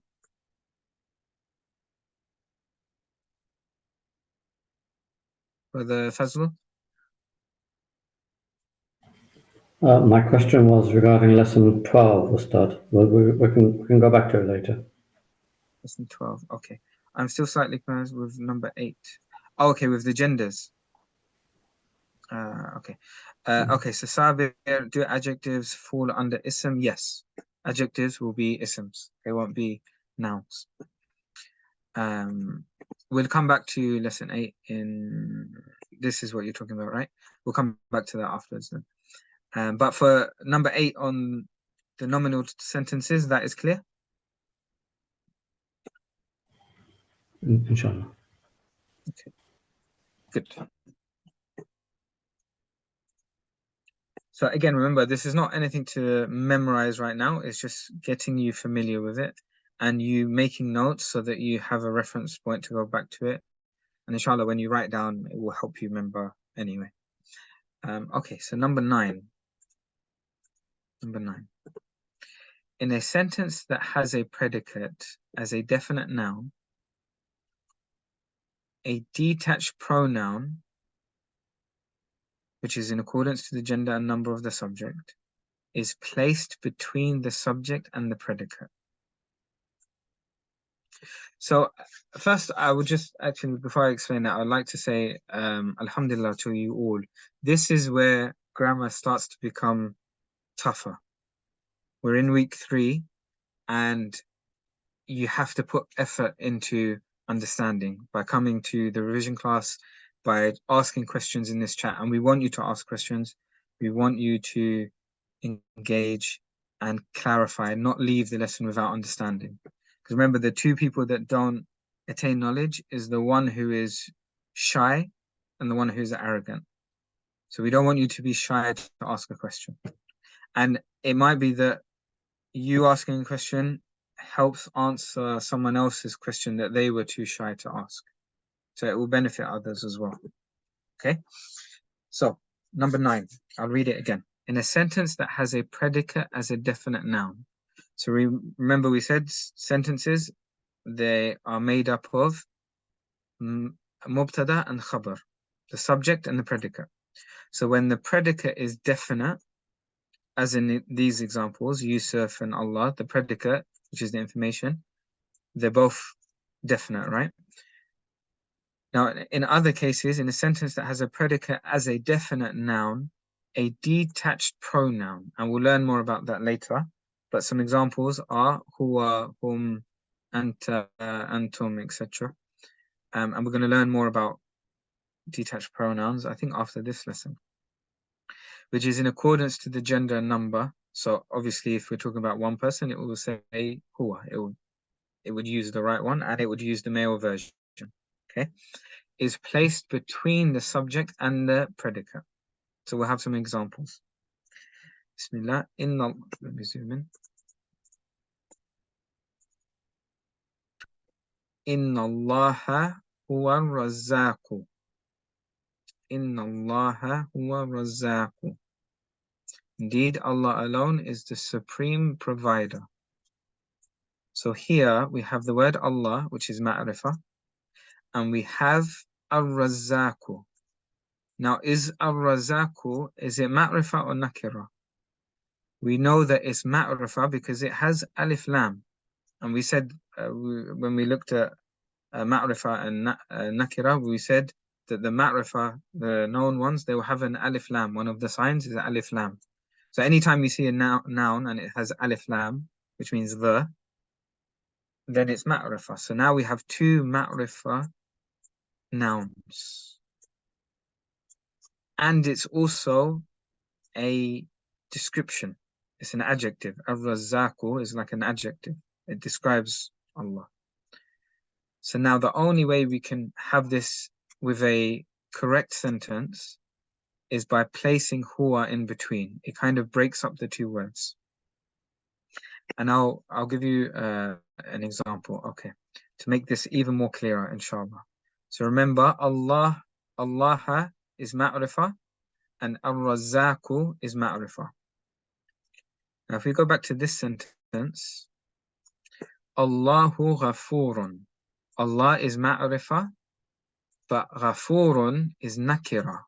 S1: Brother Fazlul?
S4: My question was regarding lesson 12, Ustad. Well, we can go back to it later.
S1: Lesson 12, okay. I'm still slightly confused with number 8. Oh, okay, with the genders. Okay. Okay, so Sabir, do adjectives fall under ism? Yes. Adjectives will be isms. They won't be nouns. We'll come back to lesson 8 this is what you're talking about, right? We'll come back to that afterwards then. But for number 8 on the nominal sentences, that is clear?
S4: Inshallah.
S1: Okay. Good. So again, remember, this is not anything to memorize right now. It's just getting you familiar with it and you making notes so that you have a reference point to go back to it. And inshallah, when you write down, it will help you remember anyway. Okay, so number 9. Number 9. In a sentence that has a predicate as a definite noun, a detached pronoun, which is in accordance to the gender and number of the subject, is placed between the subject and the predicate. So first, I would just actually, before I explain that, I would like to say Alhamdulillah to you all. This is where grammar starts to become tougher. We're in week 3 and you have to put effort into understanding by coming to the revision class, by asking questions in this chat. And we want you to ask questions. We want you to engage and clarify, not leave the lesson without understanding. Because remember, the 2 people that don't attain knowledge is the one who is shy and the one who's arrogant. So we don't want you to be shy to ask a question. And it might be that you asking a question helps answer someone else's question that they were too shy to ask. So it will benefit others as well. Okay? So, number 9, I'll read it again. In a sentence that has a predicate as a definite noun. So remember we said sentences, they are made up of mubtada and khabar, the subject and the predicate. So when the predicate is definite, as in these examples, Yusuf and Allah, the predicate, which is the information, they're both definite, right? Now, in other cases, in a sentence that has a predicate as a definite noun, a detached pronoun, and we'll learn more about that later. But some examples are huwa, hum, anta, antum, etc. And we're going to learn more about detached pronouns, I think, after this lesson, which is in accordance to the gender and number. So obviously, if we're talking about one person, it will say huwa. It would use the right one, and it would use the male version. Okay, is placed between the subject and the predicate. So we'll have some examples. Bismillah. Let me zoom in. Inna Allaha huwa razzaqu. Inna Allaha huwa razzaqu. Indeed, Allah alone is the supreme provider. So here we have the word Allah, which is ma'rifah, and we have ar-razzaqu. Now, is ar-razzaqu, is it ma'rifah or nakira? We know that it's ma'rifah because it has alif lam. And we said, when we looked at ma'rifah and nakira, we said that the ma'rifah, the known ones, they will have an alif lam. One of the signs is alif lam. So anytime you see a noun and it has alif lam, which means the, then it's ma'rifah. So now we have two ma'rifah nouns. And it's also a description. It's an adjective. Ar-Razzaqu is like an adjective. It describes Allah. So now the only way we can have this with a correct sentence is by placing huwa in between. It kind of breaks up the two words. And I'll give you an example, okay, to make this even more clearer, inshallah. So remember, Allah is ma'rifah, and ar-Razzaqu is ma'rifah. Now, if we go back to this sentence, Allahu ghafurun. Allah is ma'rifah, but ghafurun is nakira.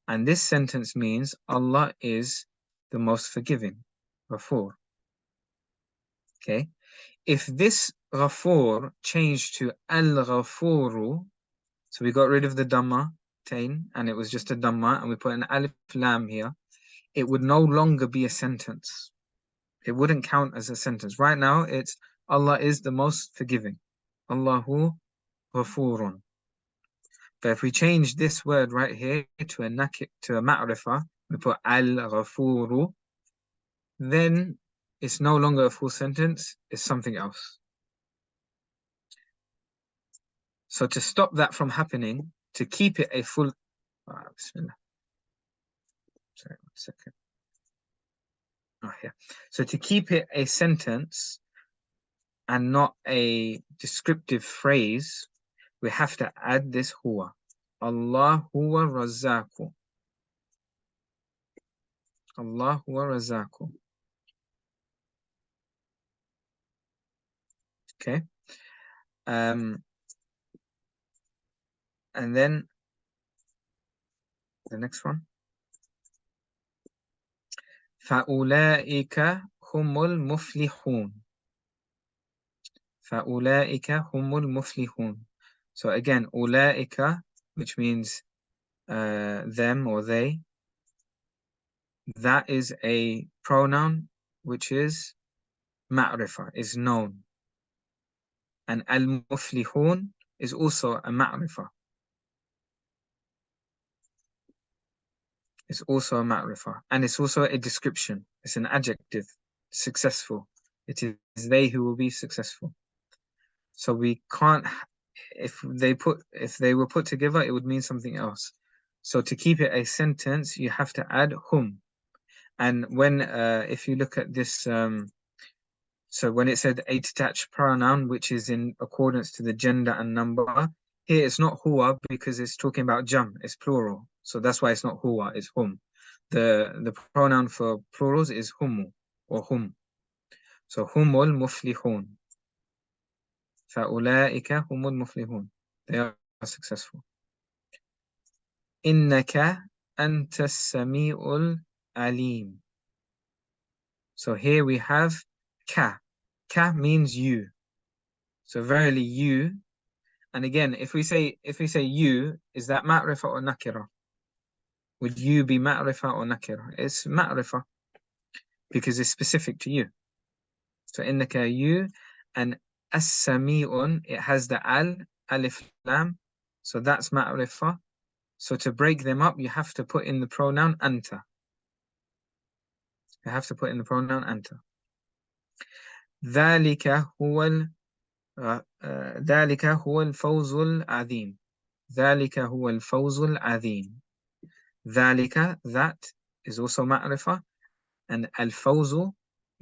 S1: And this sentence means Allah is the most forgiving, ghafur. Okay. If this ghafur changed to al-ghafuru, so we got rid of the dhamma tain, and it was just a dhamma, and we put an alif lam here, it would no longer be a sentence. It wouldn't count as a sentence. Right now, it's Allah is the most forgiving. Allahu ghafurun. But if we change this word right here to a ma'rifah, we put al-ghafuru, then it's no longer a full sentence, it's something else. So to stop that from happening, to keep it a full... Bismillah. Sorry, 1 second. Oh, yeah. So to keep it a sentence and not a descriptive phrase, we have to add this huwa. Allah huwa razzaqu. Allah huwa razzaqu. Okay. And then the next one. فَأُولَئِكَ هُمُ الْمُفْلِحُونَ. فَأُولَئِكَ هُمُ الْمُفْلِحُونَ. So again, أُولَئِكَ, which means them or they, that is a pronoun which is ma'rifah, is known. And al-muflihun is also a ma'rifah. It's also a ma'rifah. And it's also a description. It's an adjective. Successful. It is they who will be successful. So we can't, if they were put together, it would mean something else. So to keep it a sentence, you have to add hum. And when, if you look at this, so when it said a detached pronoun, which is in accordance to the gender and number, here it's not huwa because it's talking about jam, it's plural. So that's why it's not huwa, it's hum. The pronoun for plurals is humu or hum. So humul muflihun. فَأُولَئِكَ هُمُ الْمُفْلِحُونَ. They are successful. إِنَّكَ أَنْتَ السَّمِيعُ الْعَلِيمُ. So here we have ka. Ka means you. So verily you. And again, if we say you, is that ma'rifah or nakira? Would you be ma'rifah or nakira? It's ma'rifah because it's specific to you. So innaka, you, and as-sami'un, it has the alif lam, so that's ma'rifah. So to break them up, you have to put in the pronoun anta. You have to put in the pronoun anta. ذلك هو الفوز العظيم. ذلك هو الفوز العظيم. ذلك, that is also ma'rifah, and al-fawzu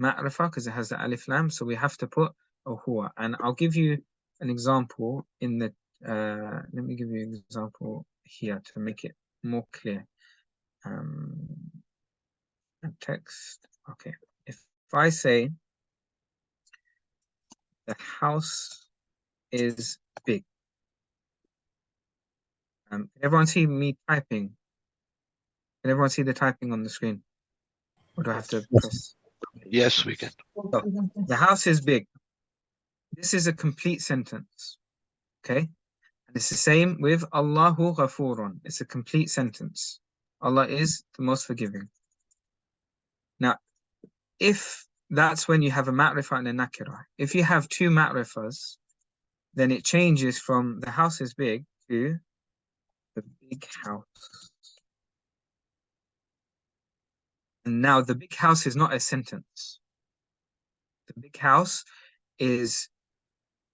S1: ma'rifah because it has the alif lam, so we have to put a huwa. And I'll give you an example in the let me give you an example here to make it more clear. Text. Okay, if I say the house is big, can everyone see me typing? Can everyone see the typing on the screen? Or do I have to press?
S2: Yes, we can.
S1: So, the house is big. This is a complete sentence. Okay? And it's the same with Allahu Ghafurun. It's a complete sentence. Allah is the most forgiving. Now, if that's when you have a ma'rifah and a nakirah. If you have two ma'rifahs, then it changes from the house is big to the big house. And now the big house is not a sentence. The big house is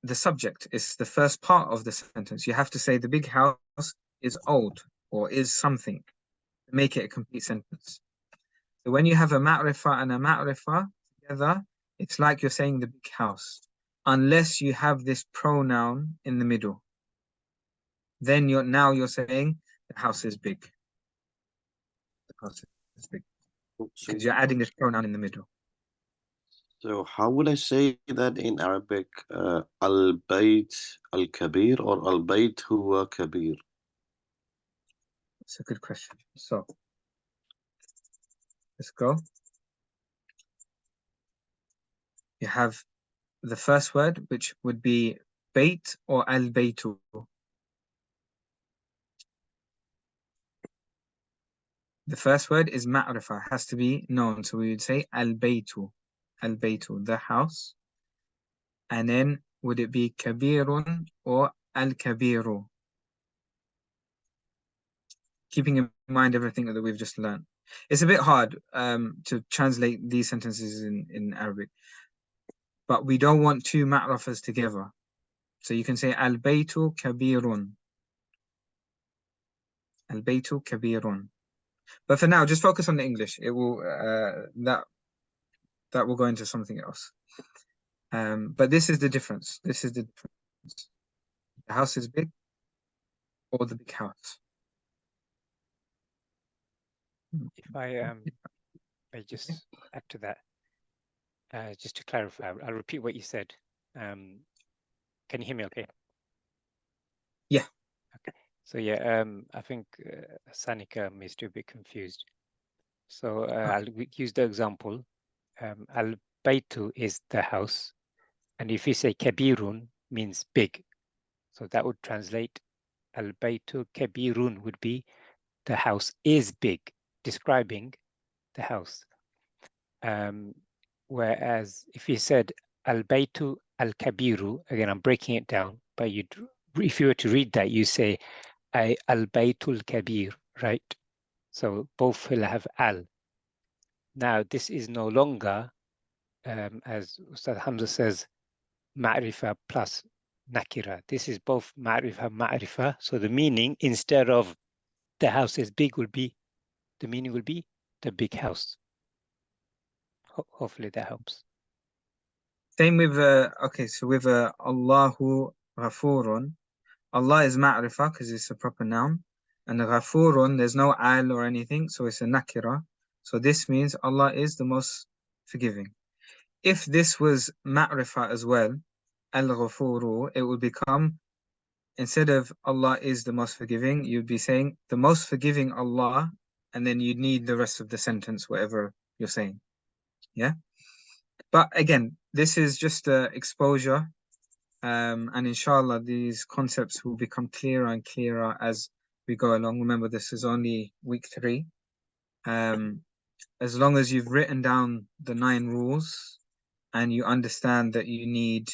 S1: the subject. It's the first part of the sentence. You have to say the big house is old or is something to make it a complete sentence. So when you have a ma'rifah and a ma'rifah together, it's like you're saying the big house, unless you have this pronoun in the middle. Then you're saying the house is big. The house is big. Because you're adding this pronoun in the middle.
S5: So how would I say that in Arabic? Al-Bayt al-Kabir or Al-Bayt huwa Kabir?
S1: That's a good question. So let's go. You have the first word, which would be Bayt or Al-Baytu. The first word is ma'rifah, has to be known. So we would say Al-Baytu, Al-Baytu, the house. And then would it be Kabirun or Al-Kabiru? Keeping in mind everything that we've just learned. It's a bit hard to translate these sentences in Arabic. But we don't want two ma'rifahs together. So you can say Al-Baytu Kabirun. Al-Baytu Kabirun. But for now, just focus on the English. It will that will go into something else. But this is the difference. This is the difference. The house is big or the big house.
S3: If I just add to that, just to clarify, I'll repeat what you said. Can you hear me okay?
S1: Yeah.
S3: Okay. So yeah, I think Sanika may still be confused. So I'll use the example. Al-Baytu is the house. And if you say Kabirun means big. So that would translate Al-Baytu Kabirun would be the house is big, describing the house. Whereas if you said Al-Baytu Al-Kabiru, again, I'm breaking it down, but if you were to read that, you say Al-Baytul Kabir, right? So both will have Al. Now, this is no longer, as Ustad Hamza says, Ma'rifah plus Nakira. This is both Ma'rifah. So the meaning, instead of the house is big, the meaning will be the big house. Hopefully that helps.
S1: Same with okay, so with Allahu Ghafurun, Allah is ma'rifah because it's a proper noun, and Ghafurun, there's no al or anything, so it's a nakira. So this means Allah is the most forgiving. If this was ma'rifah as well, al-Ghafuru, it would become, instead of Allah is the most forgiving, you'd be saying the most forgiving Allah, and then you'd need the rest of the sentence, whatever you're saying. Yeah. But again, this is just exposure, and inshallah, these concepts will become clearer and clearer as we go along. Remember, this is only week 3. As long as you've written down the 9 rules and you understand that you need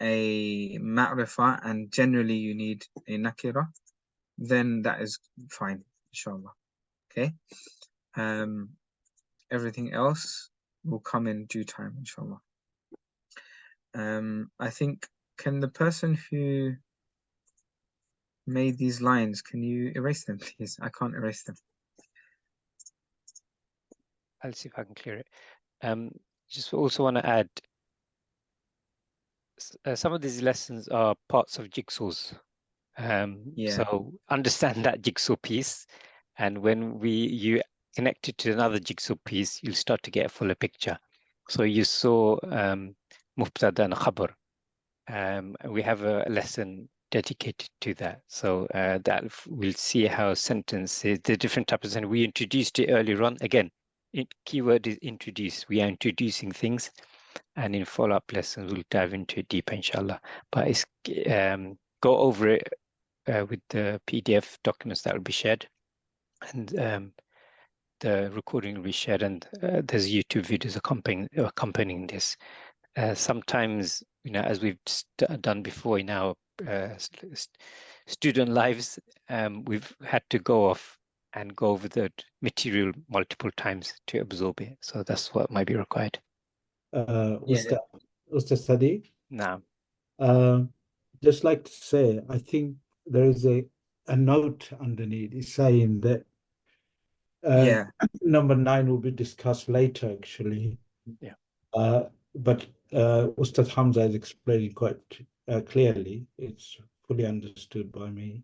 S1: a ma'rifah and generally you need a nakira, then that is fine, inshallah. Okay. Everything else will come in due time, inshallah. I think, can the person who made these lines, can you erase them, please? I can't erase them.
S3: I'll see if I can clear it. Just also want to add, some of these lessons are parts of jigsaws. So understand that jigsaw piece, and when you connect it to another jigsaw piece, you'll start to get a fuller picture. So you saw Mubtada and Khabar. We have a lesson dedicated to that. So that we'll see how sentences, the different types, and we introduced it earlier on. Again, keyword is introduce. We are introducing things, and in follow-up lessons, we'll dive into it deeper, inshallah. But it's, go over it with the PDF documents that will be shared, and the recording will be shared, and there's YouTube videos accompanying this. Sometimes, as we've done before in our student lives, we've had to go off and go over the material multiple times to absorb it. So that's what might be required.
S6: Ustad Sadiq?
S3: Now,
S6: just like to say, I think there is a note underneath. It's saying that number 9 will be discussed later, actually.
S3: Yeah.
S6: But Ustad Hamza has explained quite clearly. It's fully understood by me.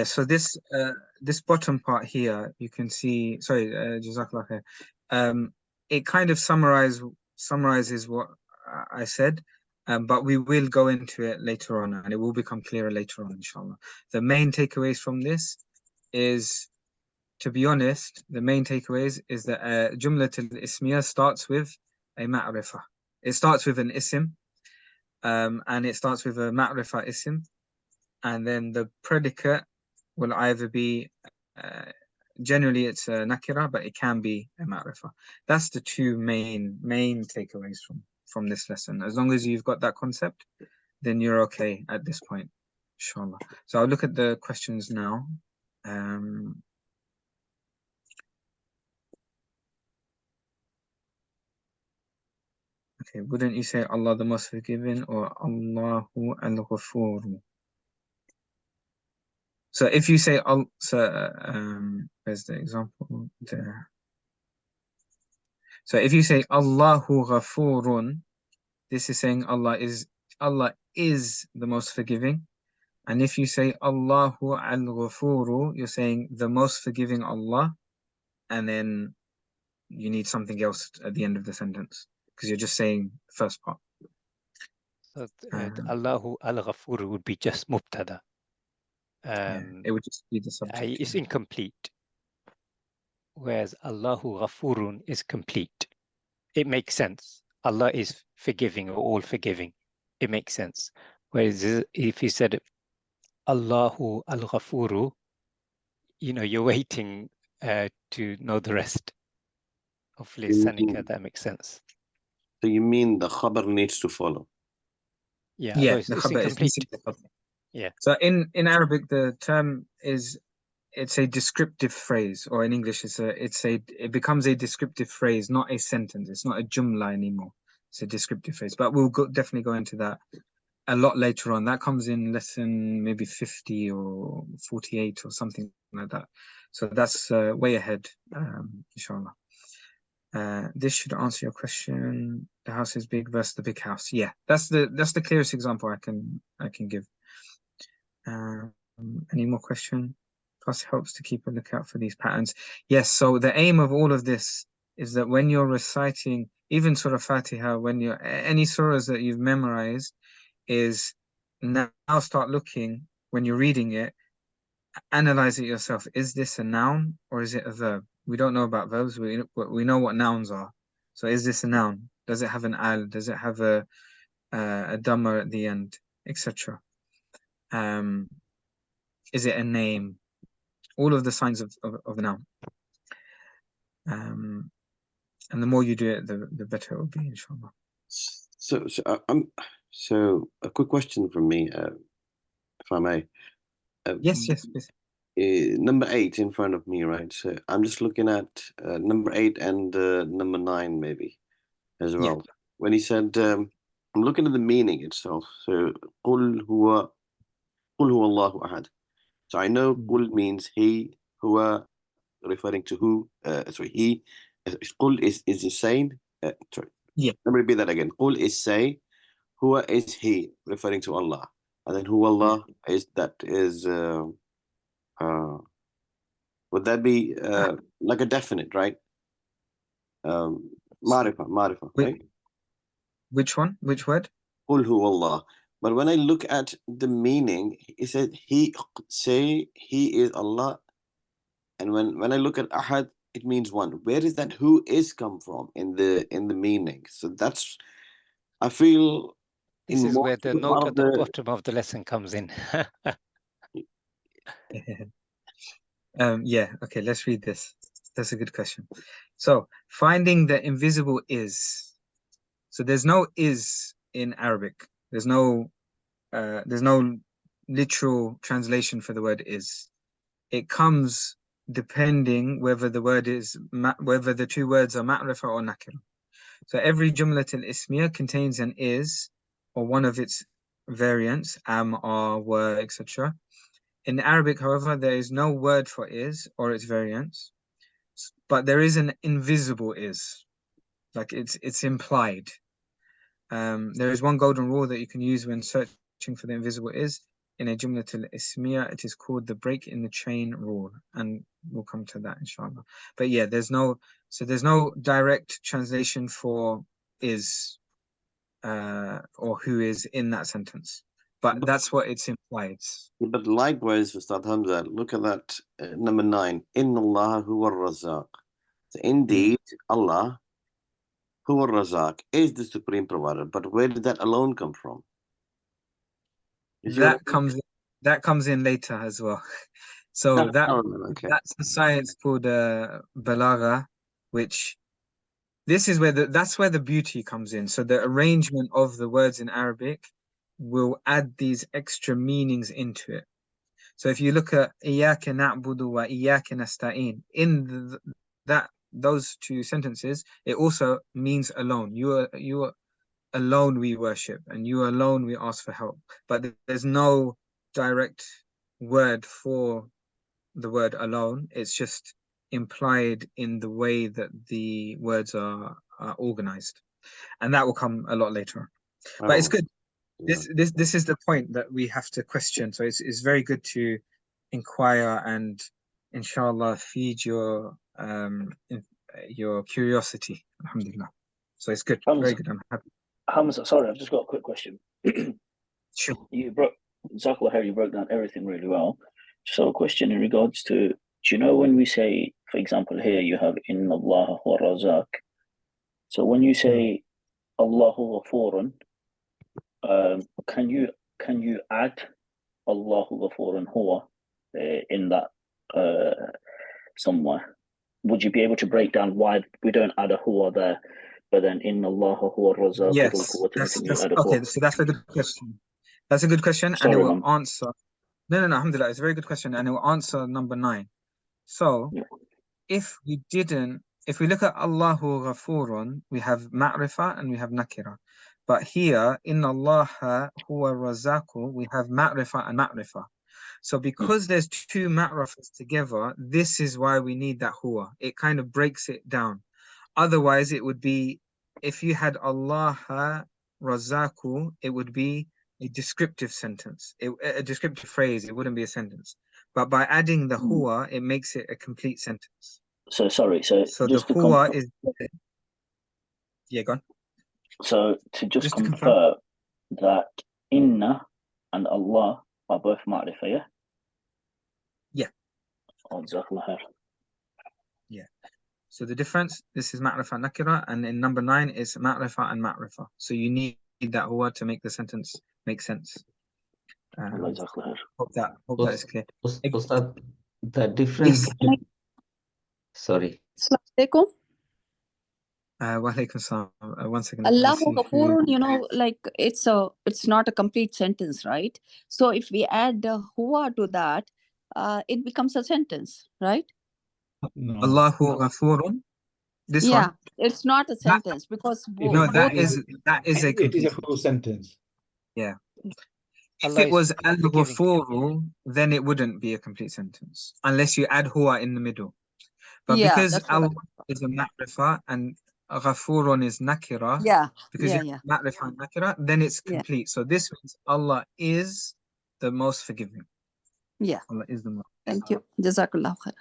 S1: So this bottom part here, you can see, sorry, Jazakallah khair. It kind of summarizes what I said, but we will go into it later on, and it will become clearer later on, inshallah. The main takeaways from this is, to be honest, the main takeaways is that Jumlatul Ismiyah starts with a ma'rifah. It starts with an isim, and it starts with a ma'rifah isim, and then the predicate will either be, generally it's a nakira, but it can be a ma'rifah. That's the 2 main takeaways from this lesson. As long as you've got that concept, then you're okay at this point, inshallah. So I'll look at the questions now. Okay, wouldn't you say Allah the Most Forgiving or Allahu Al-Ghafur? So if you say where's the example there? So if you say Allahu Ghafurun, this is saying Allah is the most forgiving. And if you say Allahu Al-Ghafuru, you're saying the most forgiving Allah, and then you need something else at the end of the sentence, because you're just saying the first part.
S3: So Allahu Al-Ghafur would be just Mubtada.
S1: It would just be the subject.
S3: It's incomplete. Whereas Allahu Ghafurun is complete. It makes sense. Allah is forgiving or all forgiving. It makes sense. Whereas if he said Allahu Al-Ghafuru, you're waiting to know the rest. Hopefully, Sanika, that makes sense.
S5: So you mean the khabar needs to follow?
S3: Yeah,
S1: the
S3: it's
S1: khabar
S3: incomplete.
S1: Yeah. So in Arabic, the term it's a descriptive phrase, or in English, it becomes a descriptive phrase, not a sentence. It's not a jumla anymore. It's a descriptive phrase. But we'll definitely go into that a lot later on. That comes in lesson maybe 50 or 48 or something like that. So that's way ahead, inshallah. This should answer your question. The house is big versus the big house. Yeah, that's the clearest example I can give. Any more question? Plus helps to keep a lookout for these patterns. Yes, so the aim of all of this is that when you're reciting, even Surah Fatiha, when you're any surahs that you've memorized, is now start looking, when you're reading it, analyze it yourself. Is this a noun or is it a verb? We don't know about verbs, we know what nouns are. So is this a noun? Does it have an al? Does it have a dhamma at the end, etc.? Is it a name? all of the signs of the noun. And the more you do it, the better it will be, inshallah.
S5: So a quick question from me, if I may.
S1: Yes, please.
S5: Number 8 in front of me, right? So I'm just looking at number 8 and number 9 maybe as well.
S1: Yeah.
S5: When he said, I'm looking at the meaning itself. So قُلْ هُوَ اللَّهُ أَحَدٌ. So I know قُل means he, huwa referring to who, he. Qul is saying. Sorry.
S1: Yeah.
S5: Let me repeat that again. Qul is say, huwa is he, referring to Allah, and then huwa Allah is would that be like a definite, right? Marifa, right?
S1: Which one? Which word?
S5: Qul huwa Allah. But when I look at the meaning, it said he is Allah, and when I look at ahad, it means one. Where is that who is come from in the meaning? So that's, I feel,
S3: this is where the note at the bottom of the lesson comes in.
S1: Yeah, okay, let's read this. That's a good question. So finding the invisible is. So there's no is in Arabic. There's no literal translation for the word is. It comes depending whether the word is whether the two words are ma'rifa or nakira. So every jumlat al-ismiya contains an is or one of its variants, am, are, were, etc. In Arabic, however, there is no word for is or its variants, but there is an invisible is, like it's implied. There is one golden rule that you can use when searching for the invisible is. In a jumlat al-ismiya, it is called the break in the chain rule, and we'll come to that inshallah. But yeah, there's no direct translation for is or who is in that sentence, but that's what it's implied.
S5: But likewise, Ustad Hamza, look at that number 9. Inna Allah huwa ar-Razzaq. So indeed, Allah huwa ar-Razzaq is the supreme provider. But where did that alone come from?
S1: That comes in later as well. So that's the science called balagha, which this is where that's where the beauty comes in. So the arrangement of the words in Arabic will add these extra meanings into it. So if you look at iyyaka na'budu wa iyyaka nasta'in, in those two sentences, it also means alone. You are alone we worship, and you alone we ask for help. But there's no direct word for the word alone. It's just implied in the way that the words are organized, and that will come a lot later. But it's good. This is the point that we have to question. So it's very good to inquire and inshallah feed your curiosity. Alhamdulillah. So it's good. Very good. I'm happy.
S7: Hamza, sorry, I've just got a quick question.
S1: Sure.
S7: You broke down everything really well. Just have a question in regards to, do you know when we say, for example, here you have Inna Allah huwa Razzaq. So when you say Allahu Ghafurun, can you add Allahu Ghafurun huwa in that somewhere? Would you be able to break down why we don't add a huwa there, but then Inna Allah huwa Razzaq?
S1: Yes, okay, so that's a good question. That's a good question, and it will answer. No, alhamdulillah, it's a very good question, and it will answer number 9. So, if we look at Allahu Ghafurun, we have ma'rifa and we have nakira. But here, Inna Allaha huwa Razzaqu, we have ma'rifa and ma'rifa. So because there's two ma'rifas together, this is why we need that huwa. It kind of breaks it down. Otherwise, it would be, if you had Allah Razzaqu, it would be a descriptive sentence, a descriptive phrase. It wouldn't be a sentence. But by adding the huwa, it makes it a complete sentence.
S7: So sorry. So
S1: the huwa is. Yeah, go on.
S7: So to confirm that Inna and Allah are both ma'rifa, yeah?
S1: Yeah.
S7: Oh, Jazakallah khair.
S1: Yeah. So the difference, this is ma'rifa and nakira, and in number 9 is ma'rifa and ma'rifa. So you need that huwa to make the sentence make sense. Hope that is clear.
S8: The difference.
S1: Yes.
S8: Sorry.
S9: Assalamualaikum.
S1: Wa alaikum salam. 1 second. Let's
S9: Allahu
S1: see who-
S9: Ghafurun, like it's not a complete sentence, right? So if we add huwa to that, it becomes a sentence, right?
S6: No.
S1: Allahu Ghafurun. This
S9: Yeah,
S1: one.
S9: it's not a sentence because
S1: No,
S9: both
S1: that is a
S6: It is
S1: complete
S6: a full sentence.
S1: Yeah. If
S3: Allah
S1: it
S3: is
S1: was
S3: forgiving.
S1: al-Ghafuru, then it wouldn't be a complete sentence unless you add huwa in the middle. But
S9: Yeah,
S1: because
S9: that's what I-
S1: Allah is a ma'rifa and Ghafurun is nakira,
S9: yeah,
S1: because
S9: yeah,
S1: you
S9: yeah,
S1: have ma'rifa and nakira, then it's
S9: Yeah.
S1: complete. So this means Allah is the most forgiving.
S9: yeah.
S1: Allah is the most.
S9: Thank you. Jazakallah khair.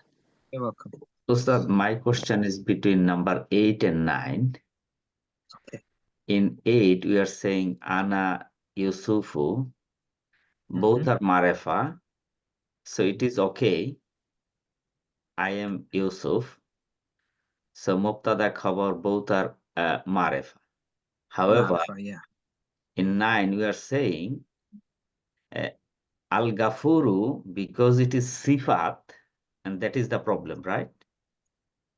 S1: You're welcome.
S8: Ustad, my question is between number 8 and 9.
S1: Okay.
S8: In 8, we are saying Ana Yusufu. Both are Marefa. So it is okay. I am Yusuf. So Mubtada Khabar, both are Marefa. However,
S1: Ma'rifa, yeah.
S8: in 9, we are saying Al-Ghafuru because it is Sifat, and that is the problem, right?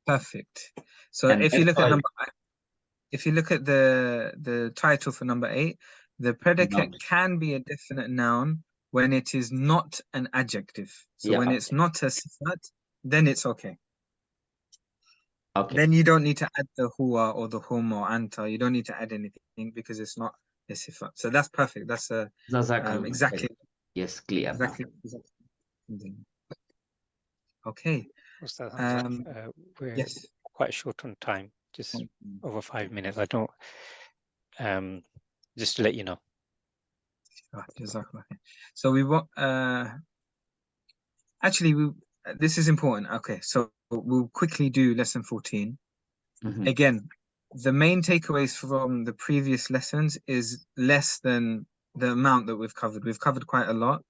S1: Perfect. So
S8: And
S1: if you
S8: that's
S1: look at
S8: why-
S1: if you look at the title for number 8, the predicate
S8: No.
S1: can be a definite noun when it is not an adjective. So
S8: Yeah,
S1: when
S8: okay.
S1: it's not a sifat, then it's okay.
S8: Okay.
S1: Then you don't need to add the huwa or the hum or anta. You don't need to add anything because it's not a sifat. So that's perfect. That's
S8: Jazakallah.
S1: exactly
S8: Yes, clear.
S1: exactly. Okay.
S3: Ustaz Hamza, we're
S1: Yes.
S3: quite short on time, just over 5 minutes. I don't, just to let you know.
S1: Jazakallah. So we want actually this is important. Okay, so we'll quickly do lesson 14. Again, the main takeaways from the previous lessons is less than the amount that we've covered. We've covered quite a lot,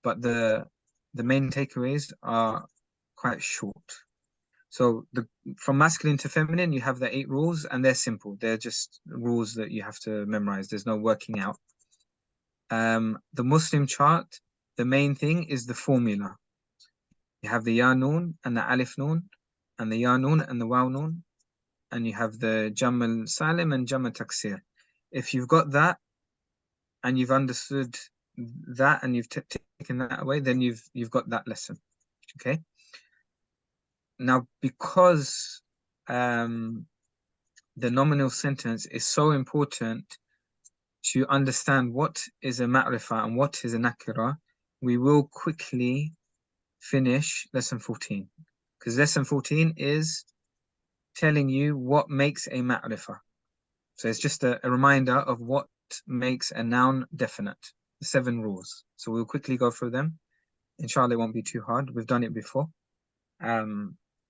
S1: but the main takeaways are quite short. So from masculine to feminine, you have the 8 rules, and they're simple. They're just rules that you have to memorize. There's no working out. The Muslim chart, the main thing is the formula. You have the ya noon and the alif noon, and the ya noon and the waw noon, and you have the Jamal Salim and Jamal Taksir. If you've got that and you've understood that and you've taken that away, then you've got that lesson. Okay. Now, because the nominal sentence is so important to understand what is a ma'rifa and what is a nakira, we will quickly finish lesson 14, because lesson 14 is telling you what makes a ma'rifa. So it's just a reminder of what makes a noun definite, the 7 rules. So we'll quickly go through them. Inshallah, it won't be too hard. We've done it before,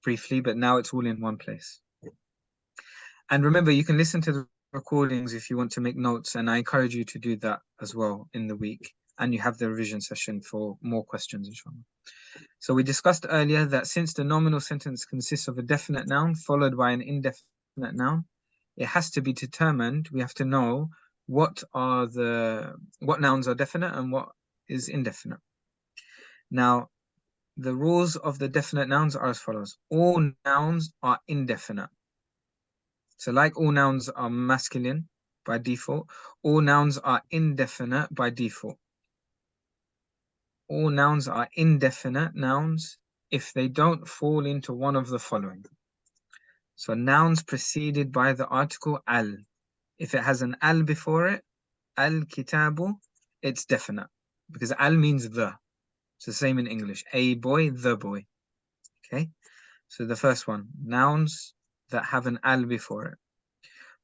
S1: briefly, but now it's all in one place. And remember, you can listen to the recordings if you want to make notes, and I encourage you to do that as well in the week. And you have the revision session for more questions, inshallah. So we discussed earlier that since the nominal sentence consists of a definite noun followed by an indefinite noun, it has to be determined. We have to know what nouns are definite and what is indefinite. Now, the rules of the definite nouns are as follows. All nouns are indefinite. So like all nouns are masculine by default, all nouns are indefinite by default. All nouns are indefinite nouns if they don't fall into one of the following. So nouns preceded by the article al. If it has an al before it, al-kitabu, it's definite. Because al means the. It's the same in English. A boy, the boy. Okay? So the first one, nouns that have an al before it.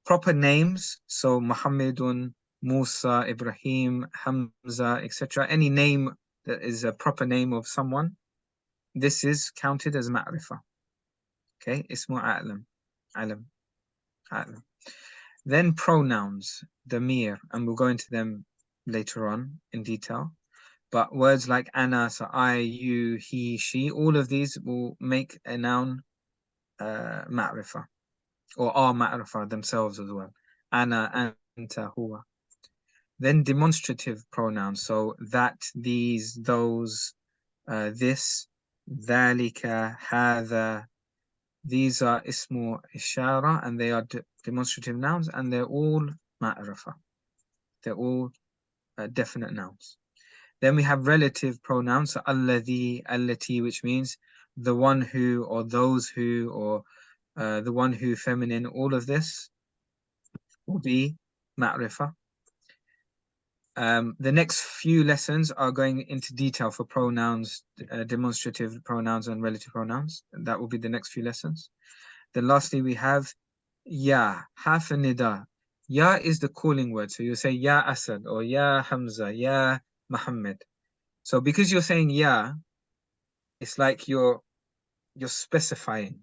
S1: Proper names, so Muhammadun, Musa, Ibrahim, Hamza, etc. Any name that is a proper name of someone, this is counted as ma'rifa. Okay, ismu a'lam, alam, a'lam. Then pronouns, damir, and we'll go into them later on in detail. But words like ana, so I, you, he, she, all of these will make a noun ma'rifa, or are ma'rifa themselves as well. Ana, anta, huwa. Then demonstrative pronouns, so that, these, those, this, ذلك, هذا. These are ismu ishara, and they are demonstrative nouns, and they're all ma'rifa. They're all definite nouns. Then we have relative pronouns, so alladhi, allati, which means the one who, or those who, or the one who, feminine. All of this will be ma'rifa. The next few lessons are going into detail for pronouns, demonstrative pronouns and relative pronouns. That will be the next few lessons. Then lastly, we have ya, harf nida. Ya is the calling word. So you say ya Asad, or ya Hamza, ya Muhammad. So because you're saying ya, it's like you're specifying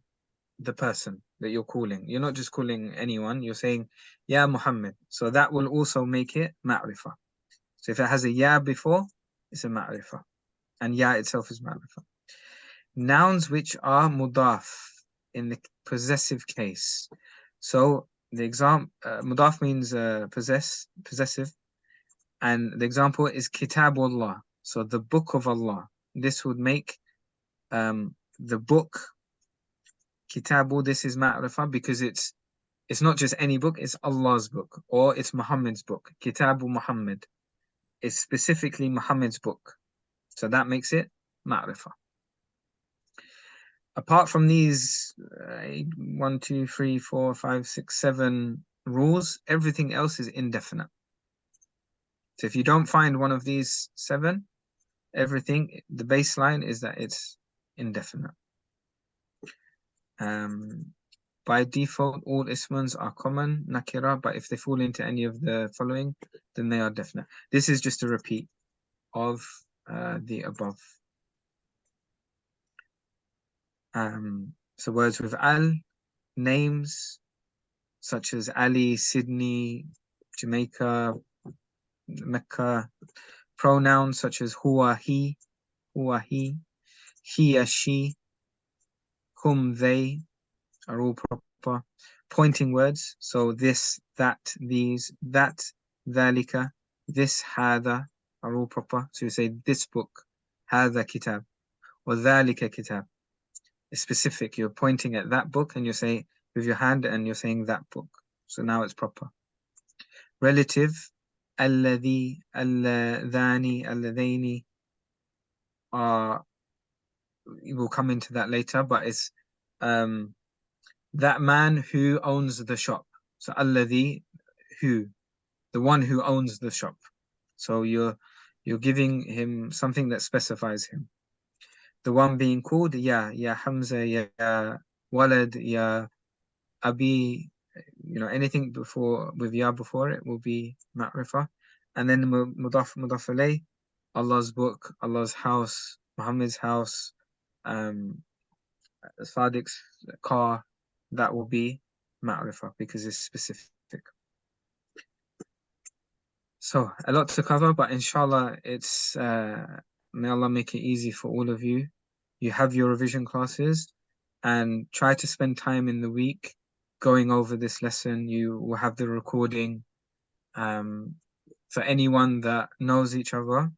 S1: the person that you're calling. You're not just calling anyone, you're saying ya Muhammad. So that will also make it ma'rifa. So if it has a ya before, it's a ma'rifa. And ya itself is ma'rifa. Nouns which are mudaf in the possessive case. So the example, mudaf means possessive. And the example is Kitabullah. So the book of Allah. This would make the book Kitabu, this is ma'rifa, because it's not just any book, it's Allah's book, or it's Muhammad's book. Kitabu Muhammad. It's specifically Muhammad's book. So that makes it ma'rifa. Apart from these 1, 2, 3, 4, 5, 6, 7 rules, everything else is indefinite. So if you don't find one of these 7, everything, the baseline is that it's indefinite. By default, all ismans are common, nakira, but if they fall into any of the following, then they are definite. This is just a repeat of the above. So words with al, names such as Ali, Sydney, Jamaica, Mecca. Pronouns such as huwa, he, hiya, she, hum, they are all proper. Pointing words, so this, that, these, that, dhalika, this, hadha, are all proper. So you say this book, hadha kitab, or dhalika kitab. It's specific. You're pointing at that book and you're saying with your hand and you're saying that book. So now it's proper. Relative, alladhi, alladhani, alladhaini are, we'll come into that later, but it's that man who owns the shop. So alladhi, who, the one who owns the shop. So you're giving him something that specifies him. The one being called, ya Hamza, ya Walad, ya Abi, anything before with ya before it will be ma'rifa. And then mudaf alayh, Allah's book, Allah's house, Muhammad's house, Sadiq's car, that will be ma'rifa because it's specific. So a lot to cover, but inshallah it's may Allah make it easy for all of you. You have your revision classes and try to spend time in the week going over this lesson. You will have the recording. For anyone that knows each other,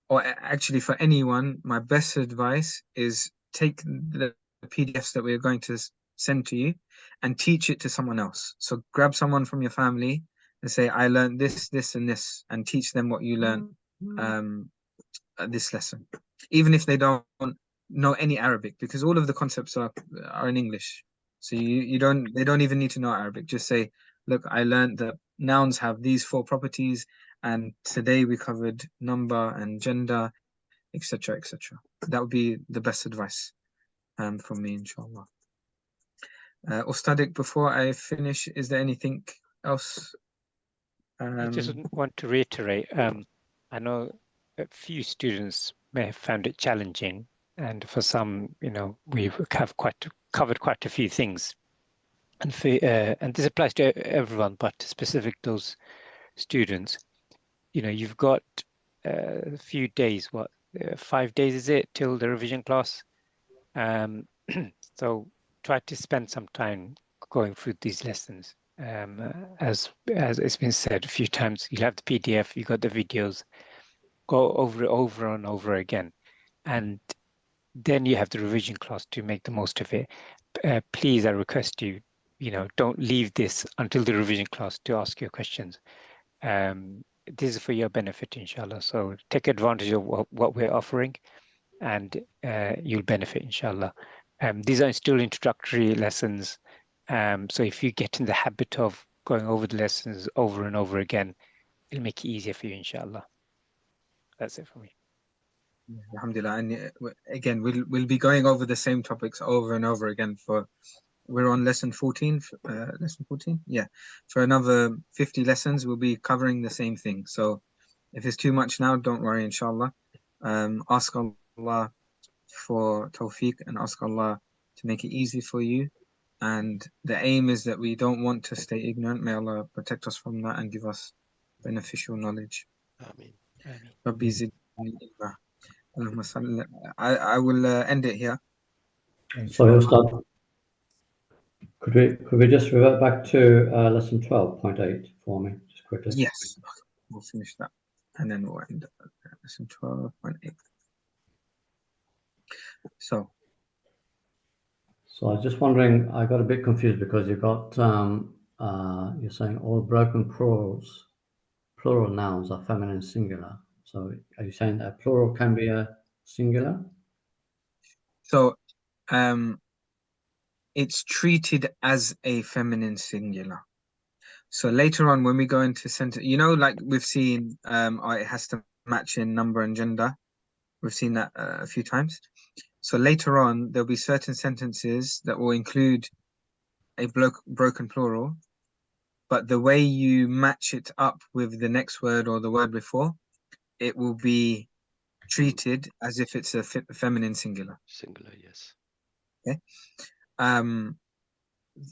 S1: or actually for anyone, my best advice is take the PDFs that we're going to send to you and teach it to someone else. So grab someone from your family and say, I learned this, this, and this, and teach them what you learned at this lesson. Even if they don't know any Arabic, because all of the concepts are in English. So they don't even need to know Arabic. Just say, look, I learned that nouns have these 4 properties, and today we covered number and gender, etc., etc. That would be the best advice from me, inshallah. Ustadik, before I finish, is there anything else?
S3: I just want to reiterate, I know a few students may have found it challenging, and for some, we have covered quite a few things. And this applies to everyone, but specific those students. You've got a few days, 5 days is it, till the revision class? So try to spend some time going through these lessons. As it's been said a few times, you have the PDF, you got the videos, go over it over and over again. And then you have the revision class to make the most of it. Please, I request you, don't leave this until the revision class to ask your questions. This is for your benefit, inshallah. So take advantage of what we're offering, and you'll benefit, inshallah. These are still introductory lessons. So if you get in the habit of going over the lessons over and over again, it'll make it easier for you, inshallah. That's it for me.
S1: Alhamdulillah. And again, we'll be going over the same topics over and over again. We're on lesson 14. Lesson 14, yeah. For another 50 lessons, we'll be covering the same thing. So if it's too much now, don't worry, inshallah. Ask Allah for tawfiq and ask Allah to make it easy for you. And the aim is that we don't want to stay ignorant. May Allah protect us from that and give us beneficial knowledge.
S2: Ameen.
S1: Rabbi zidni ilma. Allahumma salli. I will end it here.
S4: Sorry, Ustad. Could we just revert back to lesson 12.8 for me, just quickly?
S1: Yes, we'll finish that and then we'll end up at lesson 12.8. So
S4: I was just wondering, I got a bit confused because you got, you're saying all broken plural nouns are feminine singular. So are you saying that plural can be a singular?
S1: So it's treated as a feminine singular. So later on when we go into sentence, like we've seen, it has to match in number and gender. We've seen that a few times. So later on, there'll be certain sentences that will include a broken plural, but the way you match it up with the next word or the word before, it will be treated as if it's a feminine singular.
S2: Singular, yes.
S1: Okay.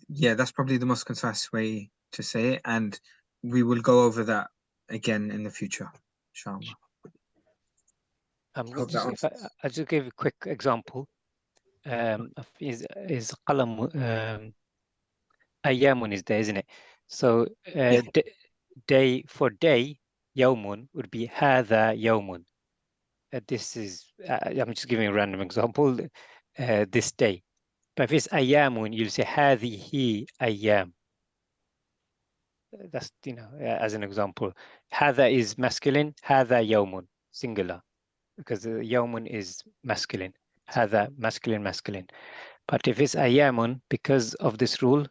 S1: Yeah, that's probably the most concise way to say it, and we will go over that again in the future, inshallah.
S3: I'll just give a quick example. Is qalam ayyamun is there, isn't it? So day for day, yawmun would be hadha yawmun. This is I'm just giving a random example. This day, but if it's ayyamun, you'll say hadhihi ayyam. That's as an example. Hadha is masculine. Hadha yawmun singular, because the yawmun is masculine. Hadha masculine. But if it's ayyamun, because of this rule,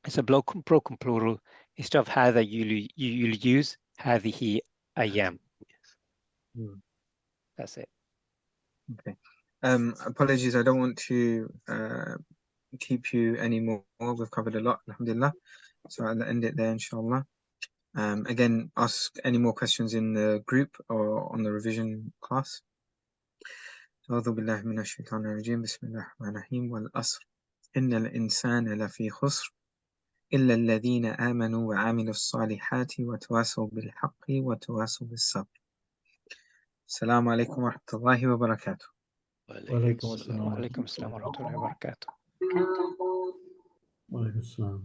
S3: it's a broken plural. Instead of hadha, you'll use hadhihi ayyam. That's it.
S1: Okay. Apologies, I don't want to keep you anymore. We've covered a lot, alhamdulillah. So I'll end it there, inshallah. Again, ask any more questions in the group or on the revision class. أعوذ بالله من الشيطان الرجيم بسم الله الرحمن الرحيم والعصر إن الإنسان لفي خسر إلا الذين آمنوا وعملوا الصالحات وتواصوا بالحق وتواصوا بالصبر. السلام عليكم ورحمة الله وبركاته.
S6: وعليكم السلام
S3: ورحمة الله وبركاته.
S4: Wa alaikum assalam.